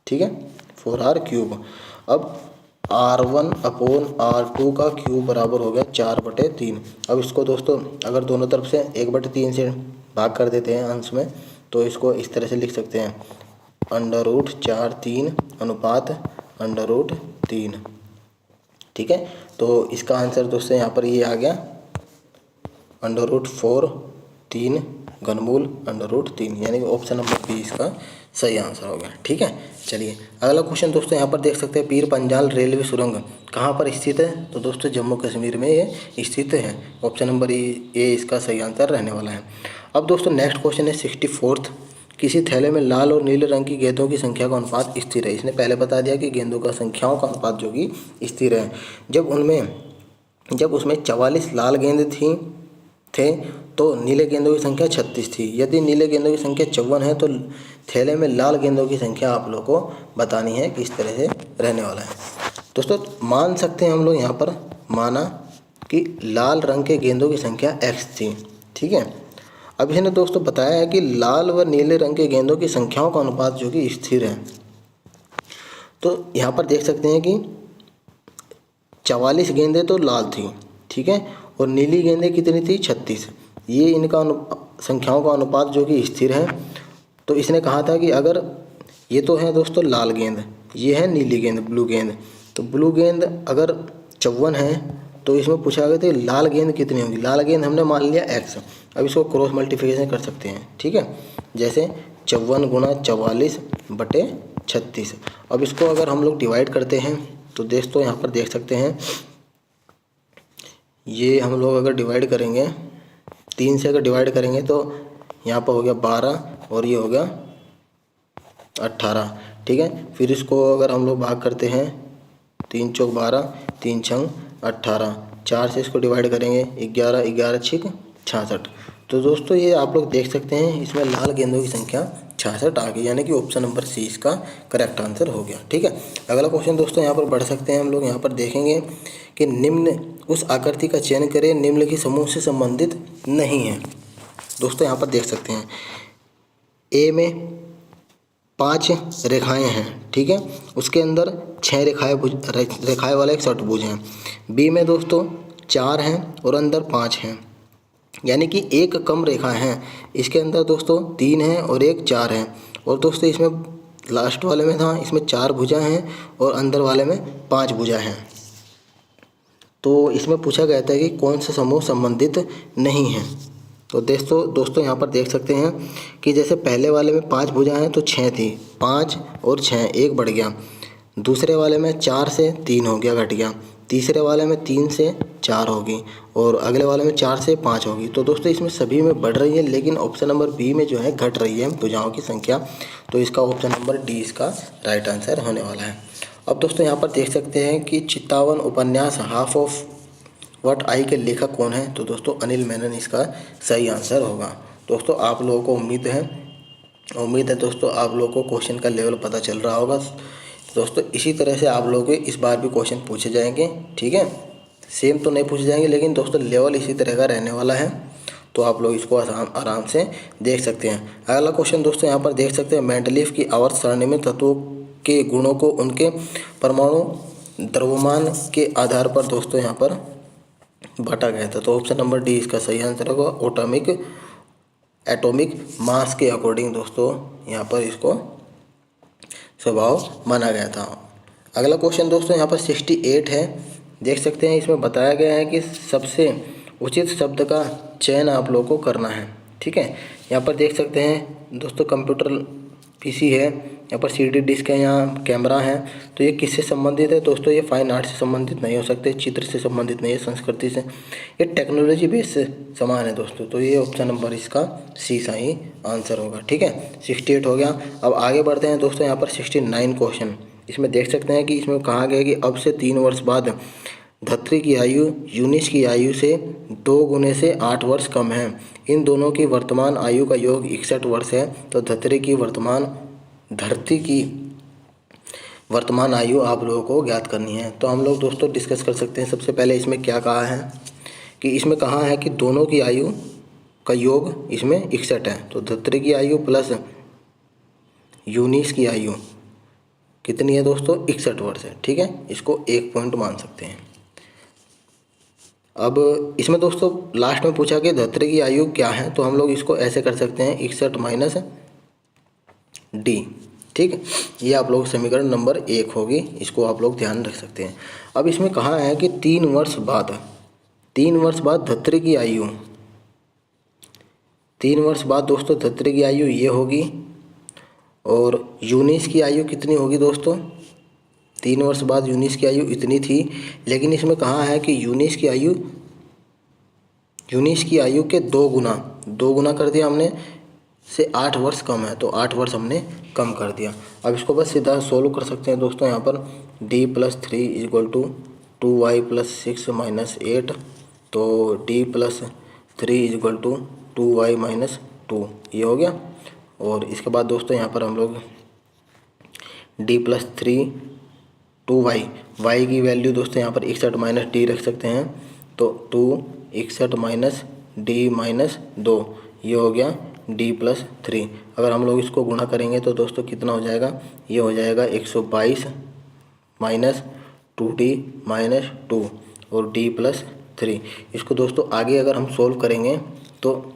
ठीक है, 4R क्यूब। अब R1 अपॉन R2 का क्यूब बराबर हो गया 4/3। अब इसको दोस्तों अगर दोनों तरफ से 1/3 से भाग कर देते हैं अंश में तो इसको इस तरह से लिख सकते हैं, √4 अनुपात √3, ठीक है। तो इसका आंसर दोस्तों यहाँ पर ये आ गया √4 3 घनमूल √3, यानी कि ऑप्शन नंबर बी इसका सही आंसर हो गया, ठीक है। चलिए अगला क्वेश्चन दोस्तों यहाँ पर देख सकते हैं, पीर पंजाल रेलवे सुरंग कहाँ पर स्थित है, तो दोस्तों जम्मू कश्मीर में ये स्थित है। ऑप्शन नंबर ए इसका सही आंसर रहने वाला है। अब दोस्तों नेक्स्ट क्वेश्चन है 64th, किसी थैले में लाल और नीले रंग की गेंदों की संख्या का अनुपात स्थिर है। इसने पहले बता दिया कि गेंदों का संख्याओं का अनुपात जो कि स्थिर है। जब उसमें 44 लाल गेंद थे तो नीले गेंदों की संख्या 36 थी। यदि नीले गेंदों की संख्या 54 है तो थैले में लाल गेंदों की संख्या आप लोगों को बतानी है किस तरह से रहने वाला है। दोस्तों मान सकते हैं हम लोग यहाँ पर माना कि लाल रंग के गेंदों की संख्या x थी, ठीक है। अब इसने दोस्तों बताया है कि लाल व नीले रंग के गेंदों की संख्याओं का अनुपात जो कि स्थिर है। तो यहाँ पर देख सकते हैं कि 44 गेंदें तो लाल थी, ठीक है, और नीली गेंदें कितनी थी, 36। ये इनका संख्याओं का अनुपात जो कि स्थिर है। तो इसने कहा था कि अगर ये तो है दोस्तों लाल गेंद, ये है नीली गेंद ब्लू गेंद, तो ब्लू गेंद अगर 54 है तो इसमें पूछा गया था लाल गेंद कितनी होगी। लाल गेंद हमने मान लिया x। अब इसको क्रॉस मल्टीप्लिकेशन कर सकते हैं, ठीक है, जैसे 54 गुणा 44/36। अब इसको अगर हम लोग डिवाइड करते हैं तो दोस्तों यहाँ पर देख सकते हैं, ये हम लोग अगर डिवाइड करेंगे 3 से अगर डिवाइड करेंगे तो यहाँ पर हो गया 12 और ये हो गया 18, ठीक है। फिर इसको अगर हम लोग भाग करते हैं 3 चौक 12, 3 छंग 18, 4 से इसको डिवाइड करेंगे 11, 11 छिक 66। तो दोस्तों ये आप लोग देख सकते हैं इसमें लाल गेंदों की संख्या 66 आ गई, यानी कि ऑप्शन नंबर सी इसका करेक्ट आंसर हो गया, ठीक है। अगला क्वेश्चन दोस्तों यहाँ पर बढ़ सकते हैं हम लोग, यहाँ पर देखेंगे कि निम्न उस आकृति का चयन करें निम्नलिखित समूह से संबंधित नहीं है। दोस्तों यहाँ पर देख सकते हैं ए में 5 रेखाएं हैं, ठीक है, उसके अंदर 6 रेखाएं वाला एक षटभुज है। बी में दोस्तों 4 हैं और अंदर 5 हैं, यानी कि एक कम रेखा है। इसके अंदर दोस्तों 3 हैं और एक 4 है। और दोस्तों इसमें लास्ट वाले में था, इसमें 4 भुजा हैं और अंदर वाले में 5 भुजा हैं। तो इसमें पूछा गया था कि कौन सा समूह संबंधित नहीं है। तो दोस्तों यहाँ पर देख सकते हैं कि जैसे पहले वाले में 5 भुजा हैं तो 6 थी, 5 और 6 एक बढ़ गया। दूसरे वाले में 4 से 3 हो गया, घट गया। तीसरे वाले में 3 से 4 होगी और अगले वाले में 4 से 5 होगी। तो दोस्तों इसमें सभी में बढ़ रही है, लेकिन ऑप्शन नंबर बी में जो है घट रही है भुजाओं की संख्या। तो इसका ऑप्शन नंबर डी इसका राइट आंसर होने वाला है। अब दोस्तों यहाँ पर देख सकते हैं कि चित्तावन उपन्यास हाफ ऑफ व्हाट आई के लेखक कौन है, तो दोस्तों अनिल मेनन इसका सही आंसर होगा। दोस्तों आप लोगों को उम्मीद है दोस्तों आप लोगों को क्वेश्चन का लेवल पता चल रहा होगा। दोस्तों इसी तरह से आप लोगों के इस बार भी क्वेश्चन पूछे जाएंगे, ठीक है। सेम तो नहीं पूछे जाएंगे, लेकिन दोस्तों लेवल इसी तरह का रहने वाला है, तो आप लोग इसको आराम से देख सकते हैं। अगला क्वेश्चन दोस्तों यहाँ पर देख सकते हैं, मेंडलीफ की आवर्त सारणी में तत्वों के गुणों को उनके परमाणु द्रव्यमान के आधार पर दोस्तों यहाँ पर बांटा गया था। तो ऑप्शन नंबर डी इसका सही आंसर होगा। एटॉमिक मास के अकॉर्डिंग दोस्तों यहाँ पर इसको स्वभाव माना गया था। अगला क्वेश्चन दोस्तों यहाँ पर 68 है। देख सकते हैं इसमें बताया गया है कि सबसे उचित शब्द का चयन आप लोगों को करना है, ठीक है। यहाँ पर देख सकते हैं दोस्तों कंप्यूटर पीसी है, यहाँ पर सीडी डिस्क है, यहाँ कैमरा है। तो ये किससे संबंधित है दोस्तों? ये फाइन आर्ट से संबंधित नहीं हो सकते, चित्र से संबंधित नहीं है, संस्कृति से, ये टेक्नोलॉजी बेस से समान है दोस्तों। तो ये ऑप्शन नंबर इसका सी सही आंसर होगा, ठीक है। 68 हो गया। अब आगे बढ़ते हैं दोस्तों, यहाँ पर 69 क्वेश्चन। इसमें देख सकते हैं कि इसमें कहा गया है कि अब से 3 वर्ष बाद धरित्री की आयु यूनिस की आयु से 2 गुने से 8 वर्ष कम है। इन दोनों की वर्तमान आयु का योग 61 वर्ष है। तो धरित्री की वर्तमान आयु आप लोगों को ज्ञात करनी है। तो हम लोग दोस्तों डिस्कस कर सकते हैं। सबसे पहले इसमें क्या कहा है कि इसमें कहा है कि दोनों की आयु का योग इसमें 61 है। तो धरित्री की आयु प्लस यूनिस की आयु कितनी है दोस्तों? 61 वर्ष है, ठीक है। इसको 1 पॉइंट मान सकते हैं। अब इसमें दोस्तों लास्ट में पूछा कि धरित्री की आयु क्या है, तो हम लोग इसको ऐसे कर सकते हैं 61 माइनस डी, ठीक है। ये आप लोग समीकरण नंबर 1 होगी, इसको आप लोग ध्यान रख सकते हैं। अब इसमें कहा है कि 3 वर्ष बाद धरित्री की आयु, 3 वर्ष बाद दोस्तों धरित्री की आयु ये होगी, और यूनिस की आयु कितनी होगी दोस्तों? 3 वर्ष बाद यूनिस की आयु इतनी थी, लेकिन इसमें कहा है कि यूनिस की आयु के 2 गुना कर दिया हमने, से 8 वर्ष कम है, तो 8 वर्ष हमने कम कर दिया। अब इसको बस सीधा सोल्व कर सकते हैं दोस्तों। यहाँ पर d + 3 = 2y + 6 - 8, तो d + 3 = 2y - 2, ये हो गया। और इसके बाद दोस्तों यहाँ पर हम लोग d + 3 2y, y की वैल्यू दोस्तों यहाँ पर 61 - d रख सकते हैं। तो 2 61 - d - 2, ये हो गया d + 3। अगर हम लोग इसको गुणा करेंगे तो दोस्तों कितना हो जाएगा? ये हो जाएगा 122 - 2d - 2 और d + 3। इसको दोस्तों आगे अगर हम सोल्व करेंगे तो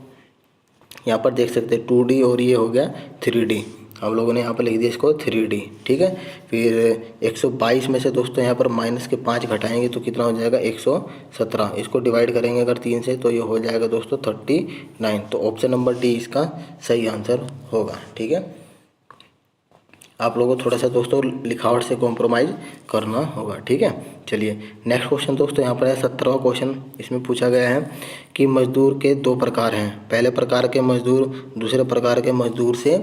यहाँ पर देख सकते हैं 2d और ये हो गया 3d। हम लोगों ने यहाँ पर लिख दिया इसको 3d, ठीक है। फिर 122 में से दोस्तों यहाँ पर माइनस के 5 घटाएंगे तो कितना हो जाएगा? 117। इसको डिवाइड करेंगे अगर 3 से तो ये हो जाएगा दोस्तों 39। तो ऑप्शन नंबर डी इसका सही आंसर होगा, ठीक है। आप लोगों को थोड़ा सा दोस्तों लिखावट से कॉम्प्रोमाइज़ करना होगा, ठीक है। चलिए नेक्स्ट क्वेश्चन दोस्तों यहाँ पर है 17वां क्वेश्चन। इसमें पूछा गया है कि मजदूर के 2 प्रकार हैं। पहले प्रकार के मजदूर दूसरे प्रकार के मजदूर से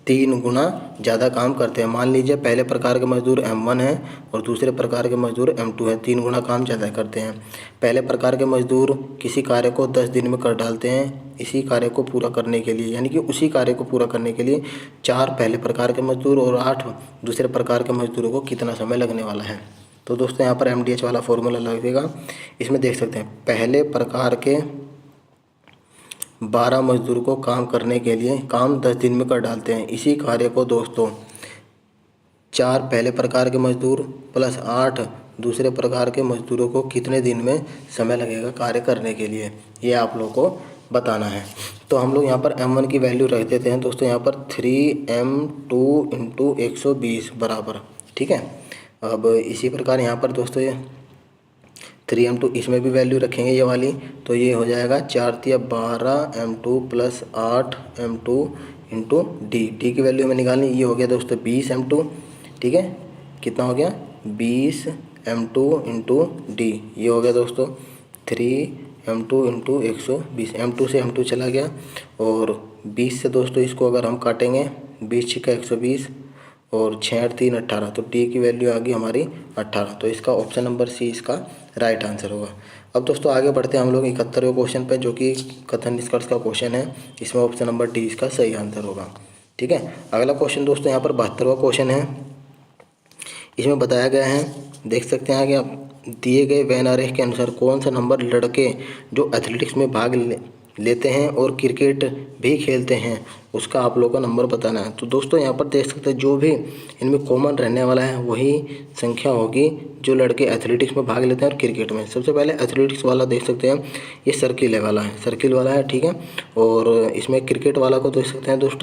3 गुना ज़्यादा काम करते हैं। मान लीजिए पहले प्रकार के मजदूर M1 है और दूसरे प्रकार के मजदूर M2 है, 3 गुना काम ज़्यादा करते हैं। पहले प्रकार के मजदूर किसी कार्य को 10 दिन में कर डालते हैं। इसी कार्य को पूरा करने के लिए, यानी कि उसी कार्य को पूरा करने के लिए 4 पहले प्रकार के मजदूर और 8 दूसरे प्रकार के मजदूरों को कितना समय लगने वाला है? तो दोस्तों यहाँ पर MDH वाला फॉर्मूला लगेगा। इसमें देख सकते हैं पहले प्रकार के 12 मजदूर को काम करने के लिए काम 10 दिन में कर डालते हैं। इसी कार्य को दोस्तों 4 पहले प्रकार के मजदूर प्लस 8 दूसरे प्रकार के मजदूरों को कितने दिन में समय लगेगा कार्य करने के लिए, ये आप लोगों को बताना है। तो हम लोग यहाँ पर M1 की वैल्यू रख देते हैं दोस्तों, यहाँ पर 3m2 × 120 बराबर, ठीक है। अब इसी प्रकार यहाँ पर दोस्तों ये 3m2 इसमें भी वैल्यू रखेंगे ये वाली, तो ये हो जाएगा 4 × 12 m2 + 8 m2 × d की वैल्यू हमें निकालनी। ये हो गया दोस्तों 20 m2, ठीक है। कितना हो गया? 20 m2 × d, ये हो गया दोस्तों 3m2 × 120। m2 से m2 चला गया और 20 से दोस्तों इसको अगर हम काटेंगे 20 × 120 और 6 × 3 18, तो डी की वैल्यू आ गई हमारी 18। तो इसका ऑप्शन नंबर सी इसका राइट आंसर होगा। अब दोस्तों आगे बढ़ते हैं हम लोग 71वें क्वेश्चन पे, जो कि कथन निष्कर्ष का क्वेश्चन है। इसमें ऑप्शन नंबर डी इसका सही आंसर होगा, ठीक है। अगला क्वेश्चन दोस्तों यहाँ पर 72वां क्वेश्चन है। इसमें बताया गया है, देख सकते हैं कि आप दिए गए वेन आरेख के अनुसार कौन सा नंबर लड़के जो एथलेटिक्स में भाग लेते हैं और क्रिकेट भी खेलते हैं उसका आप लोगों का नंबर बताना है। तो दोस्तों यहाँ पर देख सकते हैं जो भी इनमें कॉमन रहने वाला है वही संख्या होगी जो लड़के एथलेटिक्स में भाग लेते हैं और क्रिकेट में। सबसे पहले एथलेटिक्स वाला देख सकते हैं, ये सर्किल वाला है, सर्किल वाला है, ठीक है। और इसमें क्रिकेट वाला को देख सकते हैं दोस्त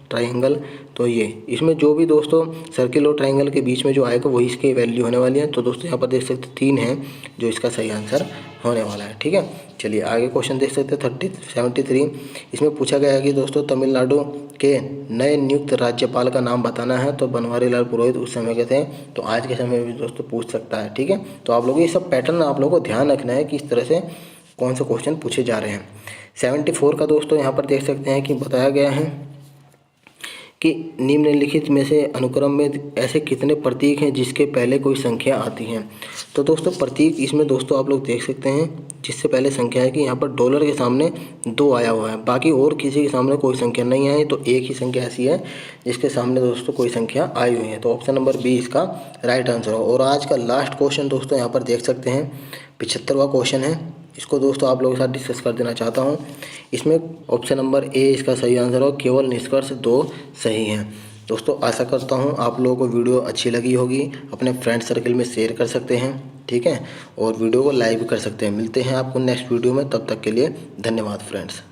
ट्रायंगल। तो ये इसमें जो भी दोस्तों सर्किल और ट्रायंगल के बीच में जो आएगा वही इसकी वैल्यू होने वाली है। तो दोस्तों यहाँ पर देख सकते हैं 3 है जो इसका सही आंसर होने वाला है, ठीक है। चलिए आगे क्वेश्चन देख सकते हैं 73। इसमें पूछा गया है कि दोस्तों तमिलनाडु के नए नियुक्त राज्यपाल का नाम बताना है। तो बनवारी लाल पुरोहित उस समय के थे, तो आज के समय में भी दोस्तों पूछ सकता है, ठीक है। तो आप लोग ये सब पैटर्न आप लोगों को ध्यान रखना है कि इस तरह से कौन से क्वेश्चन पूछे जा रहे हैं। 74 का दोस्तों यहाँ पर देख सकते हैं कि बताया गया है कि निम्नलिखित में से अनुक्रम में ऐसे कितने प्रतीक हैं जिसके पहले कोई संख्या आती है। तो दोस्तों प्रतीक इसमें दोस्तों आप लोग देख सकते हैं जिससे पहले संख्या है कि यहाँ पर डॉलर के सामने 2 आया हुआ है, बाकी और किसी के सामने कोई संख्या नहीं आई। तो एक ही संख्या ऐसी है जिसके सामने दोस्तों कोई संख्या आई हुई है। तो ऑप्शन नंबर बी इसका राइट आंसर हो। और आज का लास्ट क्वेश्चन दोस्तों यहाँ पर देख सकते हैं 75वां क्वेश्चन है। इसको दोस्तों आप लोगों के साथ डिस्कस कर देना चाहता हूँ। इसमें ऑप्शन नंबर ए इसका सही आंसर हो, केवल निष्कर्ष 2 सही हैं। दोस्तों आशा करता हूँ आप लोगों को वीडियो अच्छी लगी होगी, अपने फ्रेंड सर्कल में शेयर कर सकते हैं, ठीक है, और वीडियो को लाइक भी कर सकते हैं। मिलते हैं आपको नेक्स्ट वीडियो में, तब तक के लिए धन्यवाद फ्रेंड्स।